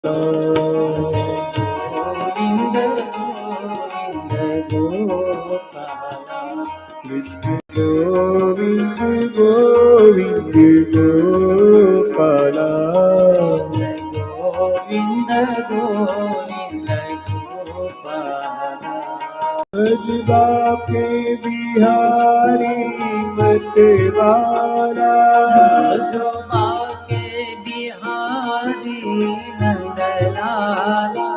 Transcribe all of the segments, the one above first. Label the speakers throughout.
Speaker 1: गोविंद गोविंद गोपाला
Speaker 2: कृष्ण गोविंद गोविंद गोपाला
Speaker 1: गोविंद गोविंद गोपाला
Speaker 2: अजबा के बिहारी मतवाला
Speaker 1: अजबा के बिहारी नंदलाला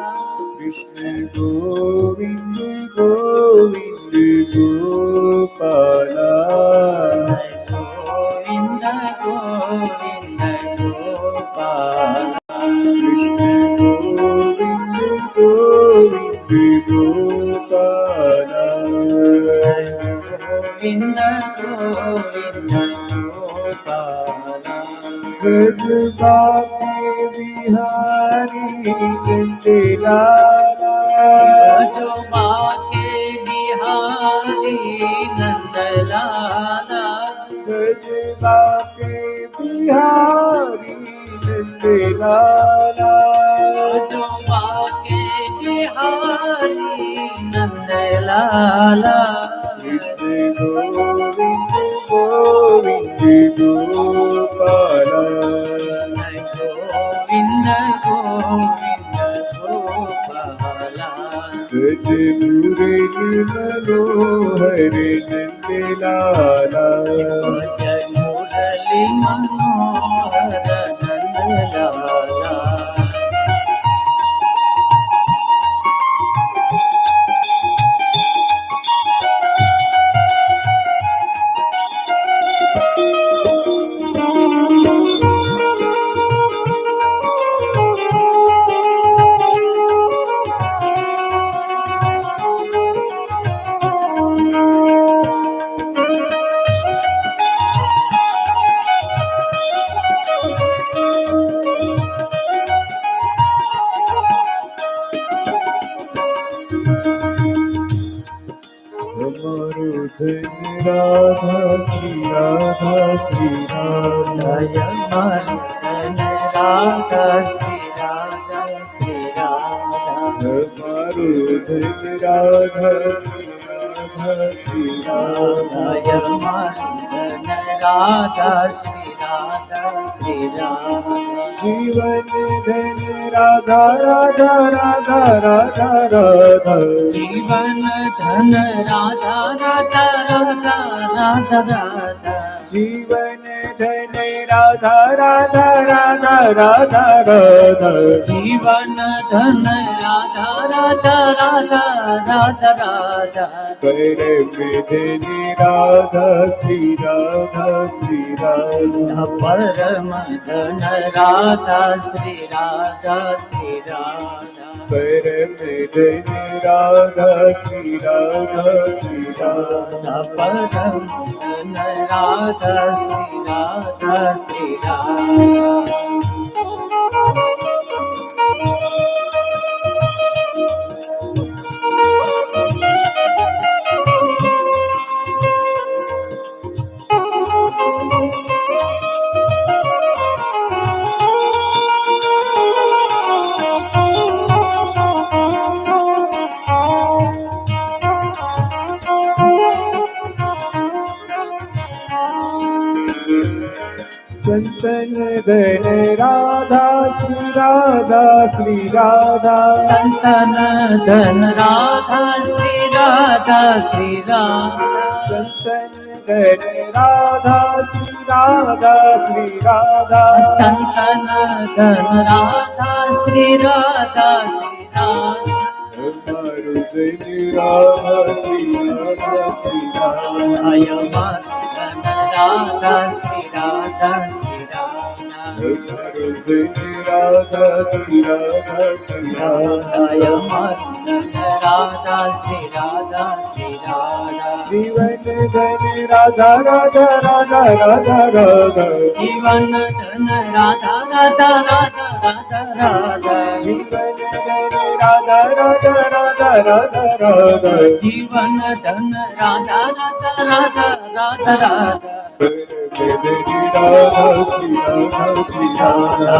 Speaker 2: कृष्ण गोविंद गोविंद गोपाला
Speaker 1: गोविंद गोविंद गोपाला
Speaker 2: कृष्ण गोविंद गोविंद गोपाला
Speaker 1: गोविंद गोविंद गोपाला
Speaker 2: अजबा के बिहारी नंदलाला
Speaker 1: अजबा के बिहारी नंदलाला
Speaker 2: अजबा के बिहारी नंदलाला
Speaker 1: अजबा के बिहारी नंदलाला
Speaker 2: कृष्ण गोविंद गोविंद गोपाला
Speaker 1: गोविंद गोविंद गोपाला
Speaker 2: गज मुरली मनोहर नंदलाला
Speaker 1: जय मुरली मनोहर नंदलाला
Speaker 2: हमारो धन राधा श्री राधा श्री राधा
Speaker 1: जय मन राधा श्री राधा श्री राधा
Speaker 2: हमारो धन राधा श्री राधा श्री राधा
Speaker 1: जय मन राधा श्री राधा श्री राधा
Speaker 2: जीवन धन राधा राधा राधा राधा राधा
Speaker 1: जीवन धन राधा राधा राधा राधा राधा
Speaker 2: जीवन धन राधा राधा राधा राधा राधा
Speaker 1: जीवन धन राधा राधा राधा राधा राधा
Speaker 2: कर में धन राधा श्री राधा श्री राधा
Speaker 1: परम धन राधा श्री राधा श्री राधा
Speaker 2: कर में धन राधा श्री राधा श्री राधा
Speaker 1: परम धन राधा श्री राधा श्री राधा
Speaker 2: संतन धन राधा श्री राधा श्री राधा
Speaker 1: संतन धन राधा श्री राधा श्री राधा
Speaker 2: संतन धन राधा श्री राधा श्री राधा
Speaker 1: संतन धन राधा श्री राधा श्री राधा
Speaker 2: हमारो धन राधा श्री राधा श्री राधा
Speaker 1: अय मन राधा श्री राधा श्री राधा
Speaker 2: हमारो धन राधा श्री राधा श्री राधा
Speaker 1: अय मन राधा श्री राधा श्री राधा
Speaker 2: जीवन धन राधा राधा राधा राधा राधा
Speaker 1: जीवन धन राधा राधा राधा राधा राधा
Speaker 2: जीवन धन राधा राधा राधा राधा राधा
Speaker 1: जीवन धन राधा राधा राधा राधा राधा
Speaker 2: राधा श्री राधा श्री राधा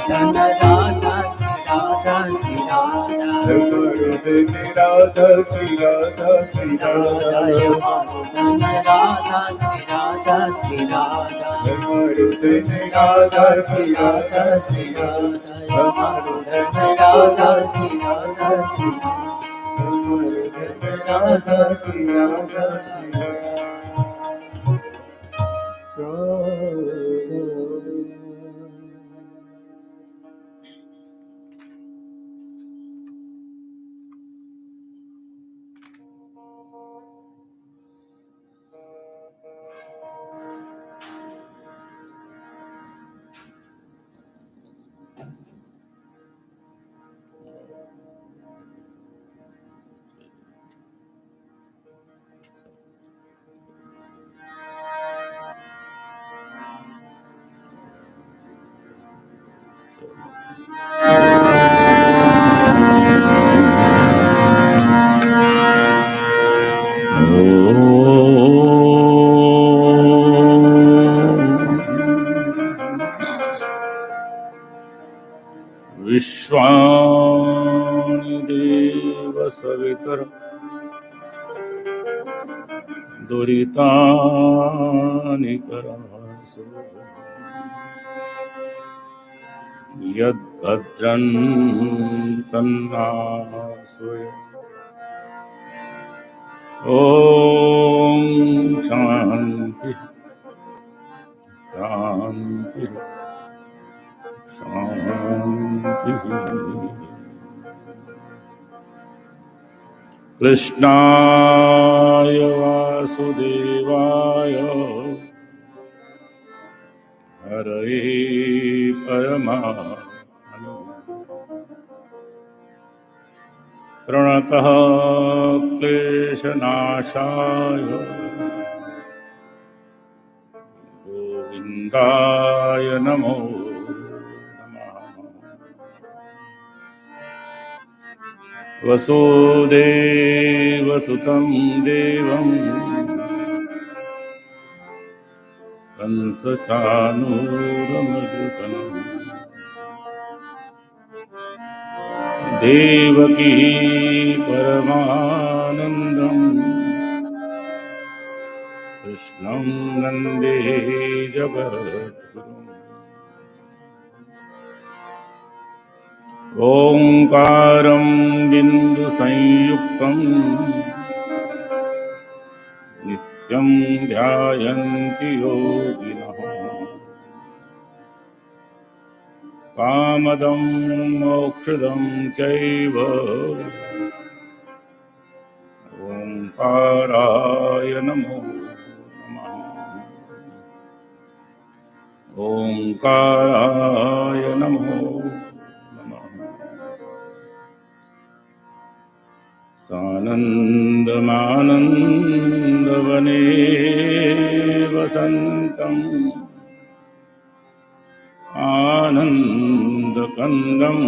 Speaker 1: धन राधा श्री
Speaker 2: मारुदन राधा श्री राधा श्री राधा
Speaker 1: मारुदन राधा श्री राधा श्री राधा
Speaker 2: मारुदन राधा श्री राधा श्री राधा
Speaker 1: मारुदन राधा श्री राधा श्री
Speaker 2: राधा श्री राधा श्री विश्वानि देव सवितर दुरितानि करासु यद्भद्रं तन्नासुय ॐ शान्ति शान्ति शान्ति। कृष्णाय वासुदेवाय हरये परमात्मने प्रणतः क्लेशनाशाय गोविन्दाय नमो नमः। वसुदेवसुतं देवं कंसचाणूरमर्दनं देवकी परमानन्दं कृष्णं वन्दे जगद्गुरुम्। ओंकारं बिन्दुसंयुक्तं नित्यं ध्यायन्ति योगिनः कामदं मोक्षदं चैव ओंकाराय नमो नमः। ओंकाराय नमो नमः। सानन्दमानन्दवने वसन्तम् आनन्दकन्दं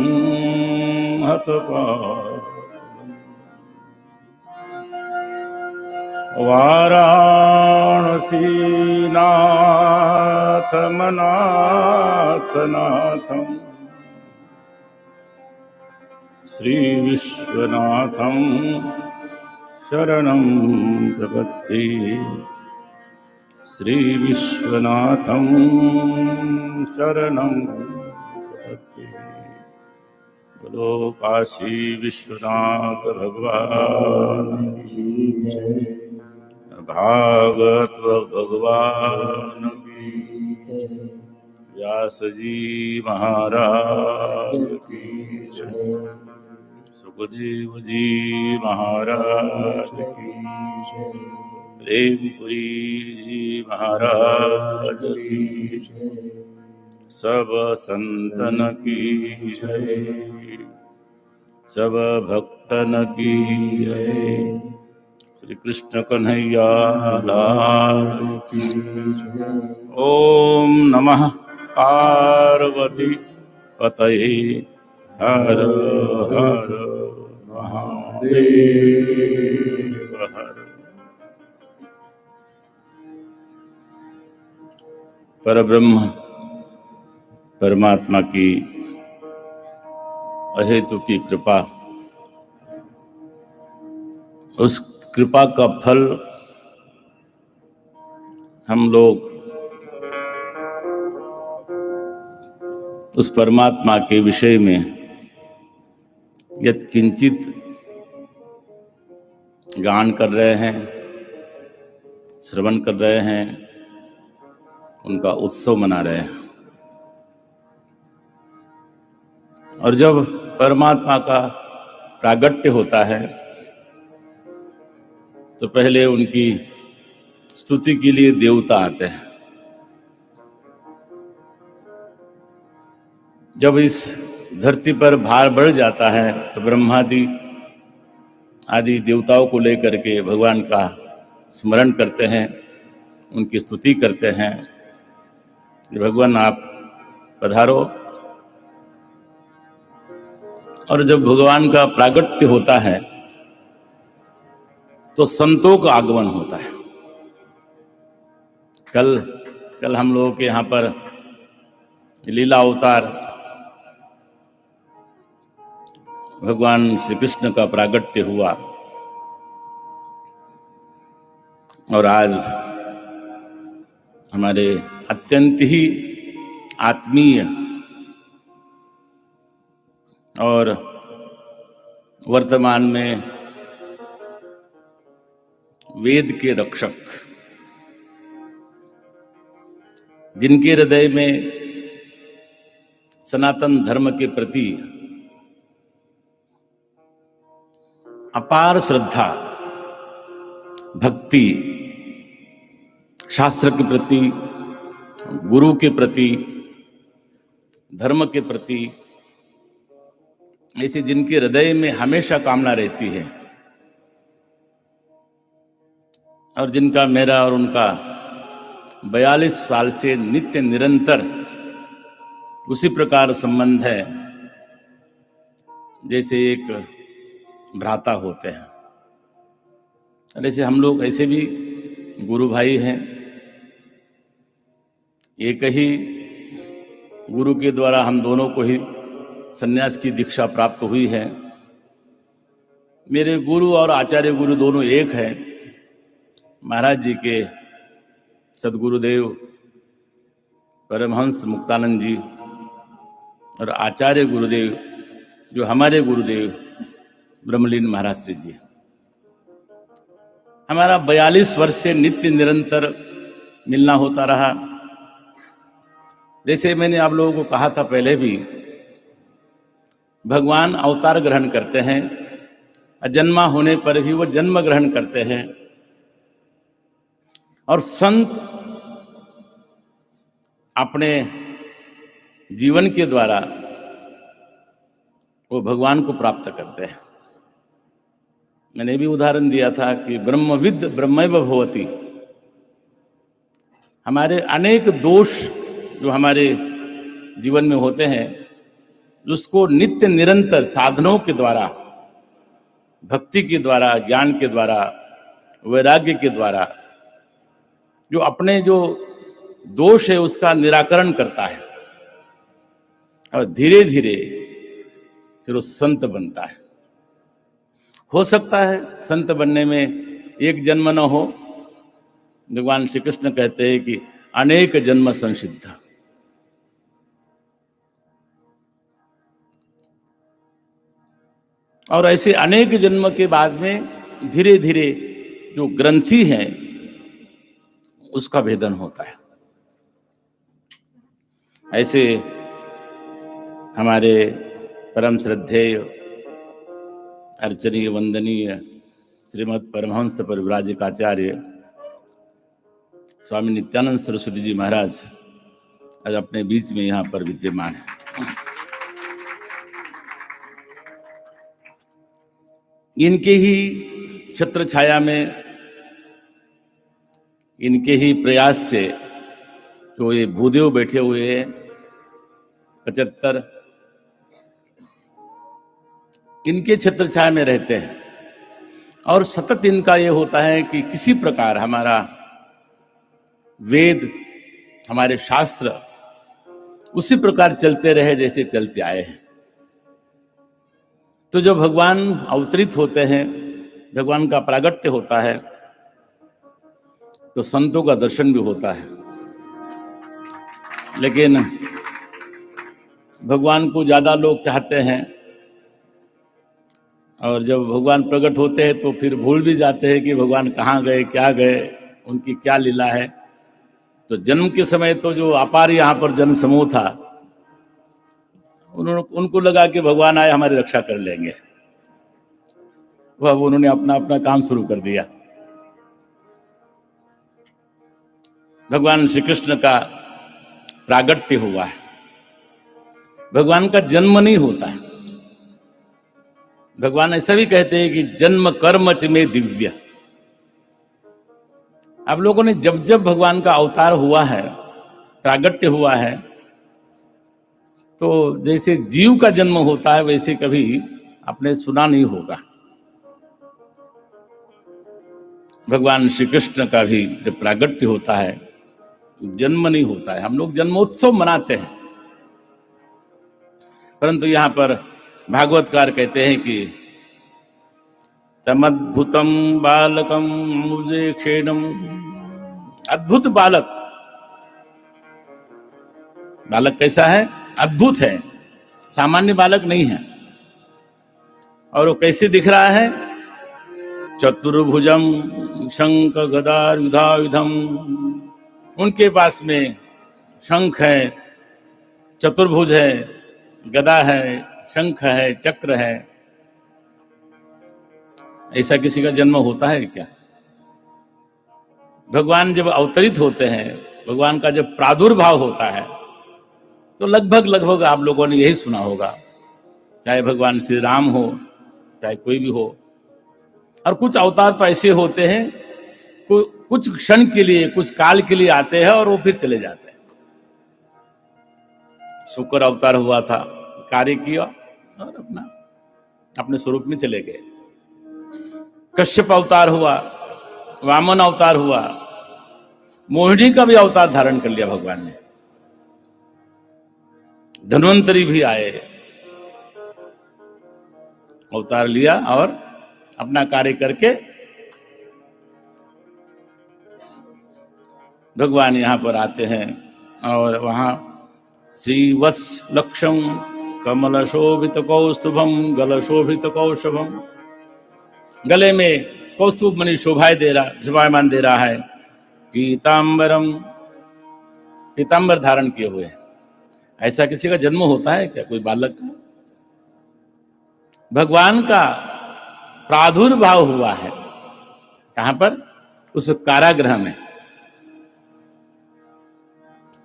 Speaker 2: हतपावनम् वाराणसीनाथमनाथनाथं श्रीविश्वनाथं शरणं प्रपद्ये श्रीविश्वनाथं शरणं प्रपद्ये। बोलो काशी विश्वनाथ भगवान की जय। भागवत भगवान की जय। व्यास जी महाराज की जय। सुखदेव जी महाराज की जय। प्रेमपुरी जी महाराज की जय। सब संतन की जय। सब भक्तन की जय। श्री कृष्ण कन्हैया लाल की जय। ओम नमः पार्वती पतये हर हर महादेव हर। परब्रह्म परमात्मा की अहेतु की कृपा
Speaker 3: उस कृपा का फल हम लोग उस परमात्मा के विषय में यत्किंचित गान कर रहे हैं, श्रवण कर रहे हैं, उनका उत्सव मना रहे हैं। और जब परमात्मा का प्रागट्य होता है तो पहले उनकी स्तुति के लिए देवता आते हैं। जब इस धरती पर भार बढ़ जाता है तो ब्रह्मादि आदि देवताओं को लेकर के भगवान का स्मरण करते हैं, उनकी स्तुति करते हैं कि भगवान आप पधारो। और जब भगवान का प्रागट्य होता है तो संतों का आगमन होता है। कल हम लोगों के यहाँ पर लीला अवतार भगवान श्री कृष्ण का प्रागट्य हुआ और आज हमारे अत्यंत ही आत्मीय और वर्तमान में वेद के रक्षक, जिनके हृदय में सनातन धर्म के प्रति अपार श्रद्धा, भक्ति, शास्त्र के प्रति, गुरु के प्रति, धर्म के प्रति, ऐसे जिनके हृदय में हमेशा कामना रहती है और जिनका मेरा और उनका 42 साल से नित्य निरंतर उसी प्रकार संबंध है जैसे एक भ्राता होते हैं। और ऐसे हम लोग ऐसे भी गुरु भाई हैं। एक ही गुरु के द्वारा हम दोनों को ही सन्यास की दीक्षा प्राप्त हुई है। मेरे गुरु और आचार्य गुरु दोनों एक हैं। महाराज जी के सदगुरुदेव परमहंस मुक्तानंद जी और आचार्य गुरुदेव जो हमारे गुरुदेव ब्रह्मलीन महाराज श्री जी। हमारा 42 वर्ष से नित्य निरंतर मिलना होता रहा। जैसे मैंने आप लोगों को कहा था पहले भी, भगवान अवतार ग्रहण करते हैं, अजन्मा होने पर भी वो जन्म ग्रहण करते हैं और संत अपने जीवन के द्वारा वो भगवान को प्राप्त करते हैं। मैंने भी उदाहरण दिया था कि ब्रह्मविद ब्रह्मैव भवति। हमारे अनेक दोष जो हमारे जीवन में होते हैं, उसको नित्य निरंतर साधनों के द्वारा, भक्ति के द्वारा, ज्ञान के द्वारा, वैराग्य के द्वारा जो अपने जो दोष है उसका निराकरण करता है और धीरे धीरे फिर वो संत बनता है। हो सकता है संत बनने में एक जन्म न हो। भगवान श्री कृष्ण कहते हैं कि अनेक जन्म संसिद्ध। और ऐसे अनेक जन्म के बाद में धीरे धीरे जो ग्रंथि है उसका भेदन होता है। ऐसे हमारे परम श्रद्धेय अर्चनीय वंदनीय श्रीमद् परमहंस परिव्राजकाचार्य स्वामी नित्यानंद सरस्वती जी महाराज आज अपने बीच में यहाँ पर विद्यमान है। इनके ही छत्र छाया में, इनके ही प्रयास से तो ये भूदेव बैठे हुए हैं 75, इनके छत्र छाया में रहते हैं और सतत इनका ये होता है कि किसी प्रकार हमारा वेद, हमारे शास्त्र उसी प्रकार चलते रहे जैसे चलते आए हैं। तो जब भगवान अवतरित होते हैं भगवान का प्रागट्य होता है तो संतों का दर्शन भी होता है। लेकिन भगवान को ज्यादा लोग चाहते हैं और जब भगवान प्रकट होते हैं तो फिर भूल भी जाते हैं कि भगवान कहाँ गए, क्या गए, उनकी क्या लीला है। तो जन्म के समय तो जो अपार यहाँ पर जन समूह था, उनको लगा कि भगवान आए हमारी रक्षा कर लेंगे, वह उन्होंने अपना अपना काम शुरू कर दिया। भगवान श्री कृष्ण का प्रागट्य हुआ है। भगवान का जन्म नहीं होता है। भगवान ऐसा भी कहते हैं कि जन्म कर्म च में दिव्य। आप लोगों ने जब जब भगवान का अवतार हुआ है, प्रागट्य हुआ है, तो जैसे जीव का जन्म होता है वैसे कभी आपने सुना नहीं होगा। भगवान श्री कृष्ण का भी जब प्रागट्य होता है जन्म नहीं होता है। हम लोग जन्मोत्सव मनाते हैं, परंतु यहां पर भागवतकार कहते हैं कि तमद्भुतम बालकम मुझे क्षेणम। अद्भुत बालक, बालक कैसा है? अद्भुत है, सामान्य बालक नहीं है। और वो कैसे दिख रहा है? चतुर्भुजम शंख गदा युधायुधम। उनके पास में शंख है, चतुर्भुज है, गदा है, शंख है, चक्र है। ऐसा किसी का जन्म होता है क्या? भगवान जब अवतरित होते हैं, भगवान का जब प्रादुर्भाव होता है, तो लगभग आप लोगों ने यही सुना होगा, चाहे भगवान श्री राम हो, चाहे कोई भी हो। और कुछ अवतार तो ऐसे होते हैं, कुछ क्षण के लिए, कुछ काल के लिए आते हैं और वो फिर चले जाते हैं। शुक्र अवतार हुआ था, कार्य किया और अपने स्वरूप में चले गए। कश्यप अवतार हुआ, वामन अवतार हुआ, मोहिनी का भी अवतार धारण कर लिया भगवान ने। धन्वंतरी भी आए, अवतार लिया और अपना कार्य करके भगवान यहां पर आते हैं। और वहां श्रीवत्स लक्षम कमल शोभित कौस्तुभम गल शोभित कौशभम। गले में कौस्तुभ मणि शोभायमान दे रहा है। पीतांबरम, पीतांबर धारण किए हुए हैं। ऐसा किसी का जन्म होता है क्या, कोई बालक का? भगवान का प्रादुर्भाव हुआ है कहां पर? उस कारागृह में।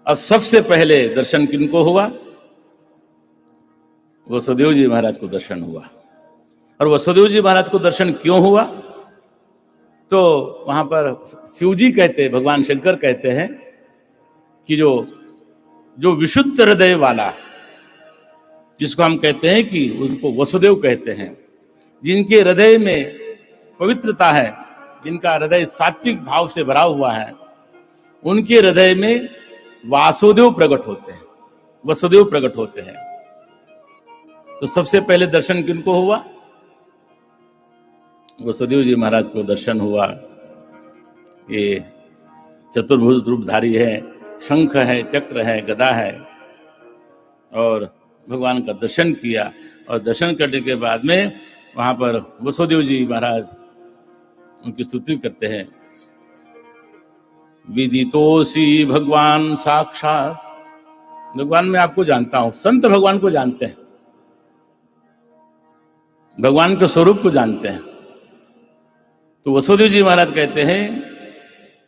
Speaker 3: और सबसे पहले दर्शन किनको हुआ? वसुदेव जी महाराज को दर्शन हुआ। और वसुदेव जी महाराज को दर्शन क्यों हुआ? तो वहां पर शिव जी कहते, भगवान शंकर कहते हैं कि जो विशुद्ध हृदय वाला, जिसको हम कहते हैं कि उसको वसुदेव कहते हैं, जिनके हृदय में पवित्रता है, जिनका हृदय सात्विक भाव से भरा हुआ है, उनके हृदय में वासुदेव प्रकट होते हैं, वसुदेव प्रकट होते हैं। तो सबसे पहले दर्शन किनको हुआ? वसुदेव जी महाराज को दर्शन हुआ। ये चतुर्भुज रूपधारी है, शंख है, चक्र है, गदा है। और भगवान का दर्शन किया और दर्शन करने के बाद में वहां पर वसुदेव जी महाराज उनकी स्तुति करते हैं। विदितोसी भगवान साक्षात। भगवान मैं आपको जानता हूं। संत भगवान को जानते हैं, भगवान के स्वरूप को जानते हैं। तो वसुदेव जी महाराज कहते हैं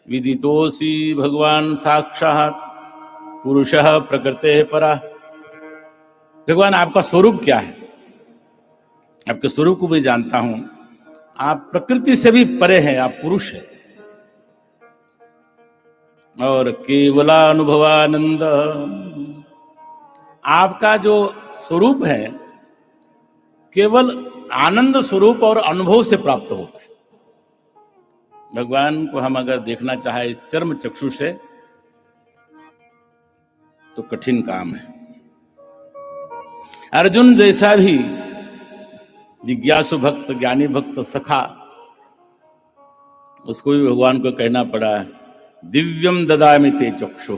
Speaker 3: विदितोसी भगवान साक्षात पुरुषः प्रकृते परा। भगवान आपका स्वरूप क्या है? आपके स्वरूप को भी जानता हूं। आप प्रकृति से भी परे हैं, आप पुरुष हैं। और केवलानुभवानंद, आपका जो स्वरूप है केवल आनंद स्वरूप और अनुभव से प्राप्त होता है। भगवान को हम अगर देखना चाहे इस चर्म चक्षु से तो कठिन काम है। अर्जुन जैसा भी जिज्ञासु भक्त, ज्ञानी भक्त, सखा उसको भी भगवान को कहना पड़ा, दिव्यम ददामि ते चक्षु।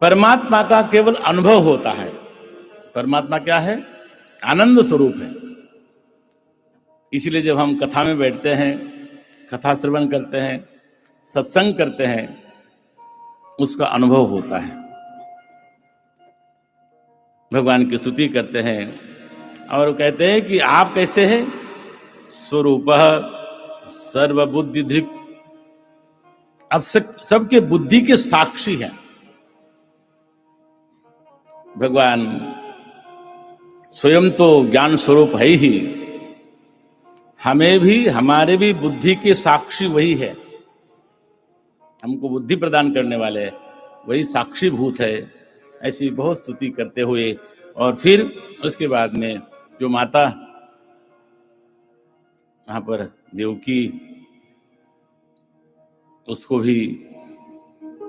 Speaker 3: परमात्मा का केवल अनुभव होता है। परमात्मा क्या है? आनंद स्वरूप है। इसलिए जब हम कथा में बैठते हैं, कथा श्रवण करते हैं, सत्संग करते हैं, उसका अनुभव होता है। भगवान की स्तुति करते हैं और कहते हैं कि आप कैसे हैं? स्वरूपः सर्वबुद्धि धृक्। अब सबके बुद्धि के साक्षी हैं भगवान। स्वयं तो ज्ञान स्वरूप है ही, हमें भी, हमारे भी बुद्धि के साक्षी वही है। हमको बुद्धि प्रदान करने वाले वही साक्षी भूत है। ऐसी बहुत स्तुति करते हुए और फिर उसके बाद में जो माता वहां पर देवकी, उसको भी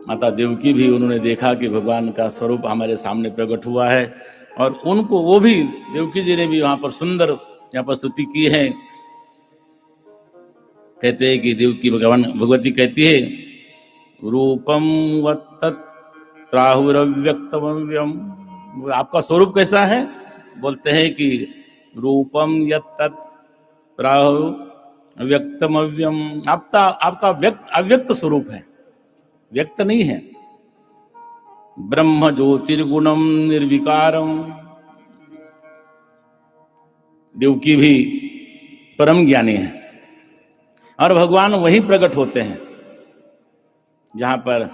Speaker 3: माता देवकी भी उन्होंने देखा कि भगवान का स्वरूप हमारे सामने प्रकट हुआ है, और उनको वो भी देवकी जी ने भी वहां पर सुंदर यहाँ पर स्तुति की है। कहते हैं कि देवकी भगवती कहती है, रूपम वत्तत् प्राहुरव्यक्तमव्यम। आपका स्वरूप कैसा है? बोलते हैं कि रूपम यत्तत् प्राहु अव्यक्तमव्यम। आपका व्यक्त अव्यक्त स्वरूप है, व्यक्त नहीं है। ब्रह्म ज्योतिर्गुणम निर्विकारम। देवकी भी परम ज्ञानी है और भगवान वहीं प्रकट होते हैं जहां पर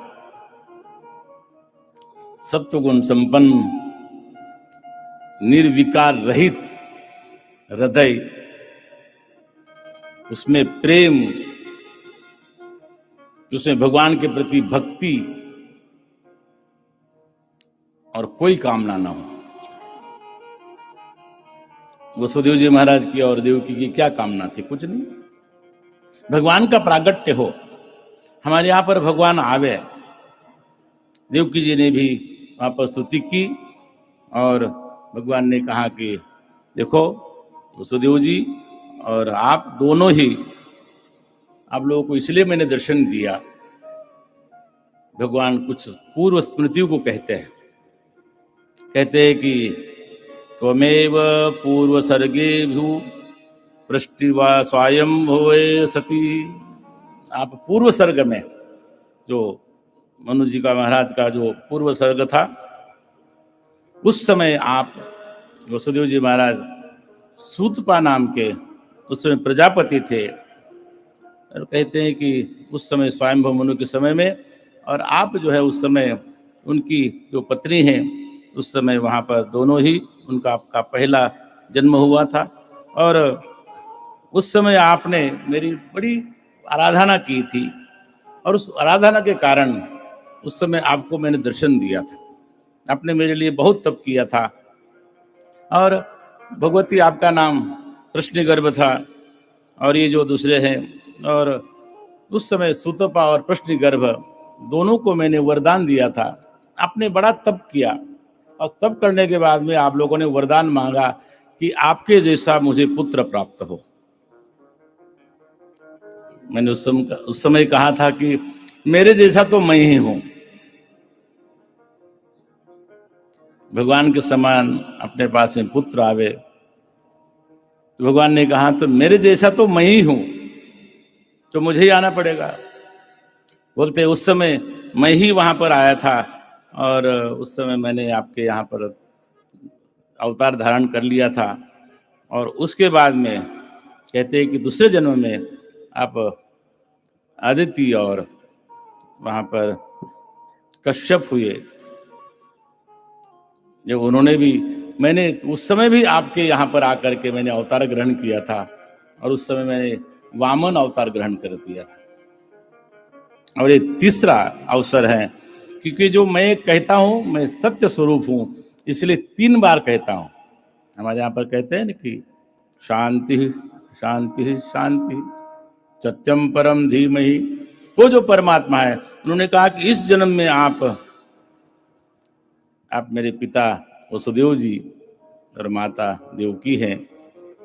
Speaker 3: सत्वगुण संपन्न निर्विकार रहित हृदय, उसमें प्रेम, उसमें भगवान के प्रति भक्ति और कोई कामना ना हो। वसुदेव जी महाराज की और देवकी की क्या कामना थी? कुछ नहीं। भगवान का प्रागट्य हो, हमारे यहां पर भगवान आवे। देवकी जी ने भी वहां पर स्तुति की और भगवान ने कहा कि देखो वसुदेव जी और आप दोनों ही, आप लोगों को इसलिए मैंने दर्शन दिया। भगवान कुछ पूर्व स्मृतियों को कहते हैं कि त्वमेव पूर्व सर्गेभ्यो पृष्टिवा स्वयं भवे सती। आप पूर्व सर्ग में, जो मनु जी का, महाराज का जो पूर्व सर्ग था, उस समय आप वसुदेव जी महाराज सूतपा नाम के उस समय प्रजापति थे। और कहते हैं कि उस समय स्वयंभव मनु के समय में, और आप जो है उस समय उनकी जो पत्नी हैं, उस समय वहाँ पर दोनों ही, उनका आपका पहला जन्म हुआ था। और उस समय आपने मेरी बड़ी आराधना की थी और उस आराधना के कारण उस समय आपको मैंने दर्शन दिया था। आपने मेरे लिए बहुत तप किया था। और भगवती, आपका नाम प्रश्निगर्भ था और ये जो दूसरे हैं, और उस समय सुतपा और प्रश्निगर्भ दोनों को मैंने वरदान दिया था। आपने बड़ा तप किया और तप करने के बाद में आप लोगों ने वरदान मांगा कि आपके जैसा मुझे पुत्र प्राप्त हो। मैंने उस समय कहा था कि मेरे जैसा तो मैं ही हूं। भगवान के समान अपने पास में पुत्र आवे, तो भगवान ने कहा तो मेरे जैसा तो मैं ही हूं, तो मुझे ही आना पड़ेगा। बोलते उस समय मैं ही वहां पर आया था और उस समय मैंने आपके यहाँ पर अवतार धारण कर लिया था। और उसके बाद में कहते हैं कि दूसरे जन्म में आप आदित्य और वहां पर कश्यप हुए। जब उन्होंने भी, मैंने उस समय भी आपके यहाँ पर आकर के मैंने अवतार ग्रहण किया था और उस समय मैंने वामन अवतार ग्रहण कर दिया था। और ये तीसरा अवसर है, क्योंकि जो मैं कहता हूं मैं सत्य स्वरूप हूं, इसलिए 3 बार कहता हूं। हमारे यहाँ पर कहते हैं ना कि शांति शांति शांति सत्यम परम धीमहि। वो जो परमात्मा है, उन्होंने कहा कि इस जन्म में आप मेरे पिता वसुदेव जी और माता देवकी हैं।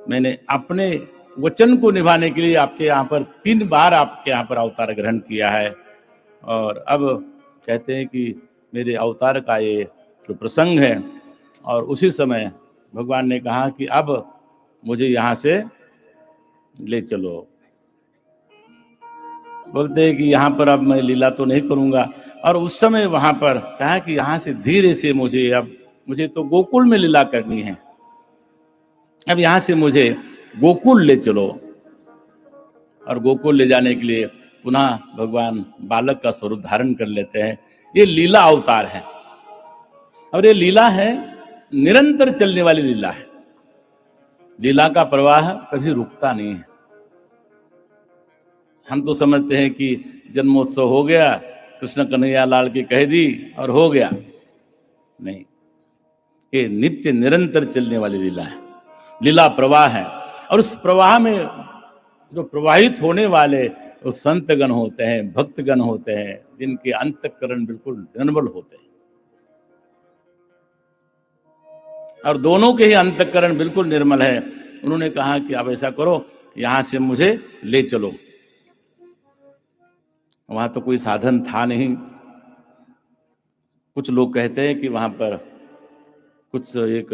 Speaker 3: मैंने अपने वचन को निभाने के लिए आपके यहाँ पर 3 बार आपके यहाँ पर अवतार ग्रहण किया है। और अब कहते हैं कि मेरे अवतार का ये जो प्रसंग है, और उसी समय भगवान ने कहा कि अब मुझे यहाँ से ले चलो। बोलते हैं कि यहाँ पर अब मैं लीला तो नहीं करूँगा, और उस समय वहाँ पर कहा कि यहाँ से धीरे से मुझे तो गोकुल में लीला करनी है, अब यहाँ से मुझे गोकुल ले चलो। और गोकुल ले जाने के लिए पुनः भगवान बालक का स्वरूप धारण कर लेते हैं। ये लीला अवतार है, और ये लीला है निरंतर चलने वाली लीला है। लीला का प्रवाह कभी रुकता नहीं है। हम तो समझते हैं कि जन्मोत्सव हो गया, कृष्ण कन्हैया लाल की कह दी और हो गया। नहीं, ये नित्य निरंतर चलने वाली लीला है, लीला प्रवाह है। और उस प्रवाह में जो प्रवाहित होने वाले वो संतगण होते हैं, भक्तगण होते हैं, जिनके अंतःकरण बिल्कुल निर्मल होते हैं। और दोनों के ही अंतःकरण बिल्कुल निर्मल है। उन्होंने कहा कि आप ऐसा करो, यहां से मुझे ले चलो। वहां तो कोई साधन था नहीं। कुछ लोग कहते हैं कि वहां पर कुछ एक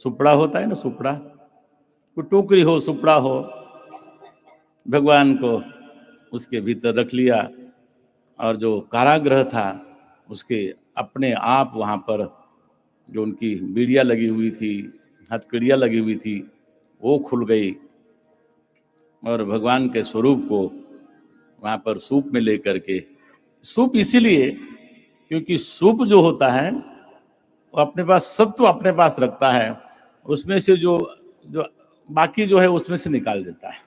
Speaker 3: सुपड़ा होता है ना, सुपड़ा, कोई टोकरी हो, सुपड़ा हो, भगवान को उसके भीतर रख लिया, और जो कारागृह था उसके अपने आप वहां पर जो उनकी बीड़िया लगी हुई थी, हथकड़ियाँ लगी हुई थी, वो खुल गई, और भगवान के स्वरूप को वहाँ पर सूप में लेकर के, सूप इसीलिए क्योंकि सूप जो होता है वो अपने पास सत्व अपने पास रखता है, उसमें से जो बाकी जो है उसमें से निकाल देता है।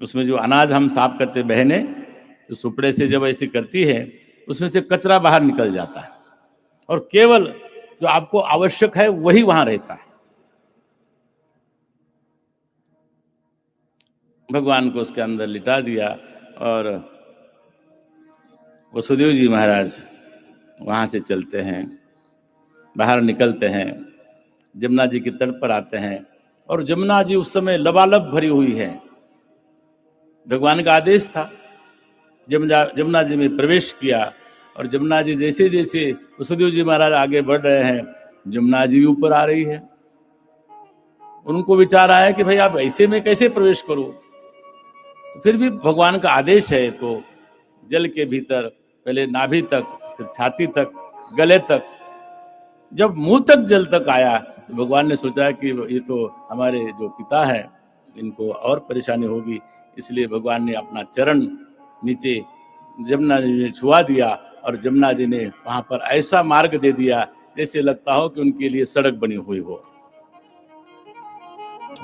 Speaker 3: उसमें जो अनाज हम साफ करते बहने, तो सुपड़े से जब ऐसे करती है उसमें से कचरा बाहर निकल जाता है, और केवल जो आपको आवश्यक है वही वहां रहता है। भगवान को उसके अंदर लिटा दिया, और वसुदेव जी महाराज वहां से चलते हैं, बाहर निकलते हैं, जमुना जी के तट पर आते हैं, और जमुना जी उस समय लबालब भरी हुई है। भगवान का आदेश था, जमुना जी में प्रवेश किया, और जमुना जी जैसे जैसे वसुदेव जी महाराज आगे बढ़ रहे हैं, जमुना जी ऊपर आ रही है। उनको विचार आया कि भाई आप ऐसे में कैसे प्रवेश करो, तो फिर भी भगवान का आदेश है, तो जल के भीतर पहले नाभि तक, फिर छाती तक, गले तक, जब मुंह तक जल तक आया, तो भगवान ने सोचा कि ये तो हमारे जो पिता है इनको और परेशानी होगी, इसलिए भगवान ने अपना चरण नीचे जमुना जी ने छुआ दिया, और जमुना जी ने वहां पर ऐसा मार्ग दे दिया जैसे लगता हो कि उनके लिए सड़क बनी हुई हो।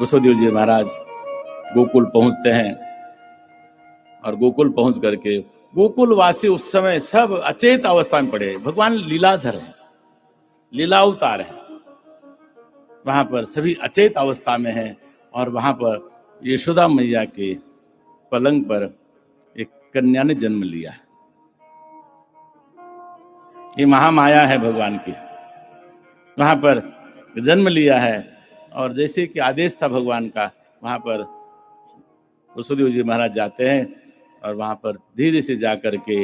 Speaker 3: वसुदेव जी महाराज गोकुल पहुंचते हैं, और गोकुल पहुंच करके गोकुलवासी उस समय सब अचेत अवस्था में पड़े। भगवान लीलाधर है, लीला अवतार है, वहां पर सभी अचेत अवस्था में है। और वहां पर यशोदा मैया के पलंग पर एक कन्या ने जन्म लिया है। ये महामाया है भगवान की, वहां पर जन्म लिया है। और जैसे कि आदेश था भगवान का, वहां पर वसुदेव जी महाराज जाते हैं, और वहां पर धीरे से जाकर के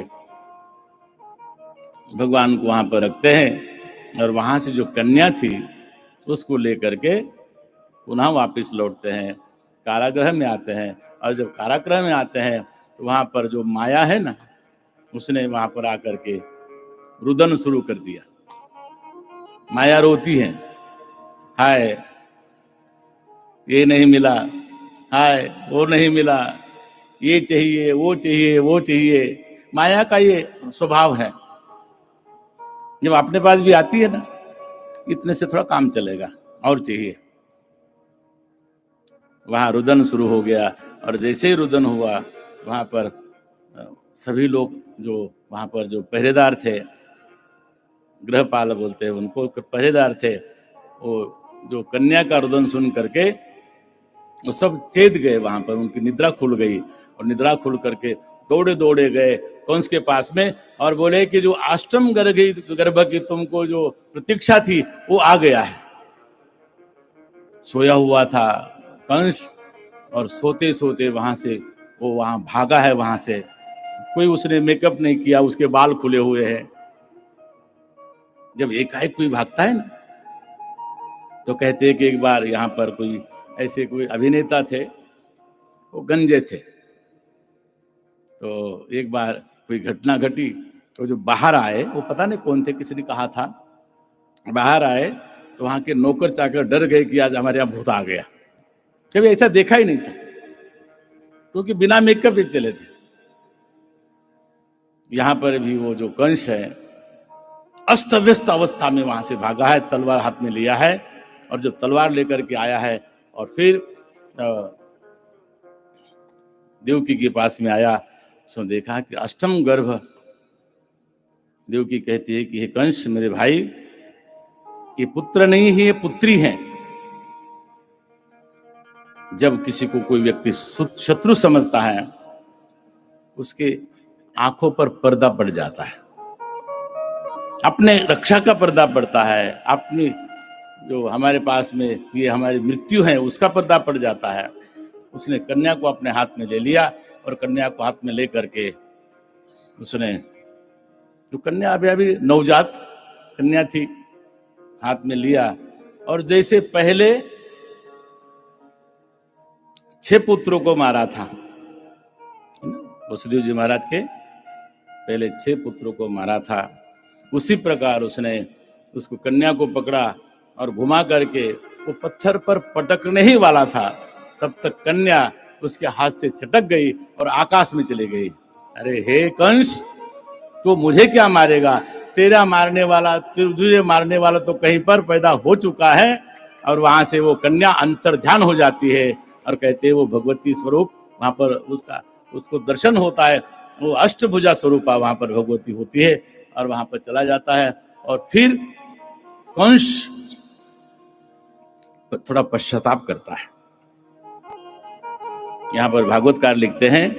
Speaker 3: भगवान को वहां पर रखते हैं, और वहां से जो कन्या थी उसको लेकर के पुनः वापस लौटते हैं, कारागृह में आते हैं। और जब कारागृह में आते हैं तो वहां पर जो माया है ना, उसने वहां पर आकर के रुदन शुरू कर दिया। माया रोती है, हाय ये नहीं मिला, हाय वो नहीं मिला, ये चाहिए, वो चाहिए, वो चाहिए। माया का ये स्वभाव है, जब अपने पास भी आती है ना, इतने से थोड़ा काम चलेगा, और चाहिए। वहां रुदन शुरू हो गया, और जैसे ही रुदन हुआ, वहां पर सभी लोग जो वहां पर जो पहरेदार थे, गृहपाल बोलते हैं उनको, पहरेदार थे, वो जो कन्या का रुदन सुन करके वो सब चेत गए। वहां पर उनकी निद्रा खुल गई, और निद्रा खुल करके दौड़े दौड़े गए कंस के पास में, और बोले कि जो अष्टम गर्भ की तुमको जो प्रतीक्षा थी वो आ गया है। सोया हुआ था, कंस, और सोते सोते वहां से वो वहां भागा है। वहां से कोई उसने मेकअप नहीं किया, उसके बाल खुले हुए हैं। जब एकाएक कोई भागता है ना, तो कहते हैं कि एक बार यहाँ पर कोई ऐसे कोई अभिनेता थे, वो गंजे थे। तो एक बार कोई घटना घटी, तो जो बाहर आए, वो पता नहीं कौन थे, किसी ने कहा था, बाहर आए तो वहां के नौकर चाकर डर गए कि आज हमारे यहाँ भूत आ गया। कभी ऐसा देखा ही नहीं था, क्योंकि बिना मेकअप ही चले थे। यहां पर भी वो जो कंस है, अस्त व्यस्त अवस्था में वहां से भागा है, तलवार हाथ में लिया है, और जब तलवार लेकर के आया है और फिर देवकी के पास में आया, उसने देखा कि अष्टम गर्भ। देवकी कहती है कि हे कंस, मेरे भाई, ये पुत्र नहीं है, ये पुत्री है। जब किसी को कोई व्यक्ति शत्रु समझता है, उसके आंखों पर पर्दा पड़ जाता है, अपने रक्षा का पर्दा पड़ता है, अपनी जो हमारे पास में ये हमारी मृत्यु है उसका पर्दा पड़ जाता है। उसने कन्या को अपने हाथ में ले लिया, और कन्या को हाथ में ले करके उसने, जो कन्या अभी नवजात कन्या थी, हाथ में लिया, और जैसे पहले 6 पुत्रों को मारा था, वसुदेव जी महाराज के पहले 6 पुत्रों को मारा था, उसी प्रकार उसने उसको कन्या को पकड़ा और घुमा करके वो पत्थर पर पटकने ही वाला था, तब तक कन्या उसके हाथ से छटक गई और आकाश में चली गई। अरे हे कंस, तो मुझे क्या मारेगा? तेरा मारने वाला, तुझे मारने वाला तो कहीं पर पैदा हो चुका है। और वहां से वो कन्या अंतर्ध्यान हो जाती है, और कहते हैं वो भगवती स्वरूप वहां पर उसको दर्शन होता है। वो अष्टभुजा स्वरूपा वहां पर भगवती होती है, और वहां पर चला जाता है। और फिर कंस थोड़ा पश्चाताप करता है। यहां पर भागवतकार लिखते हैं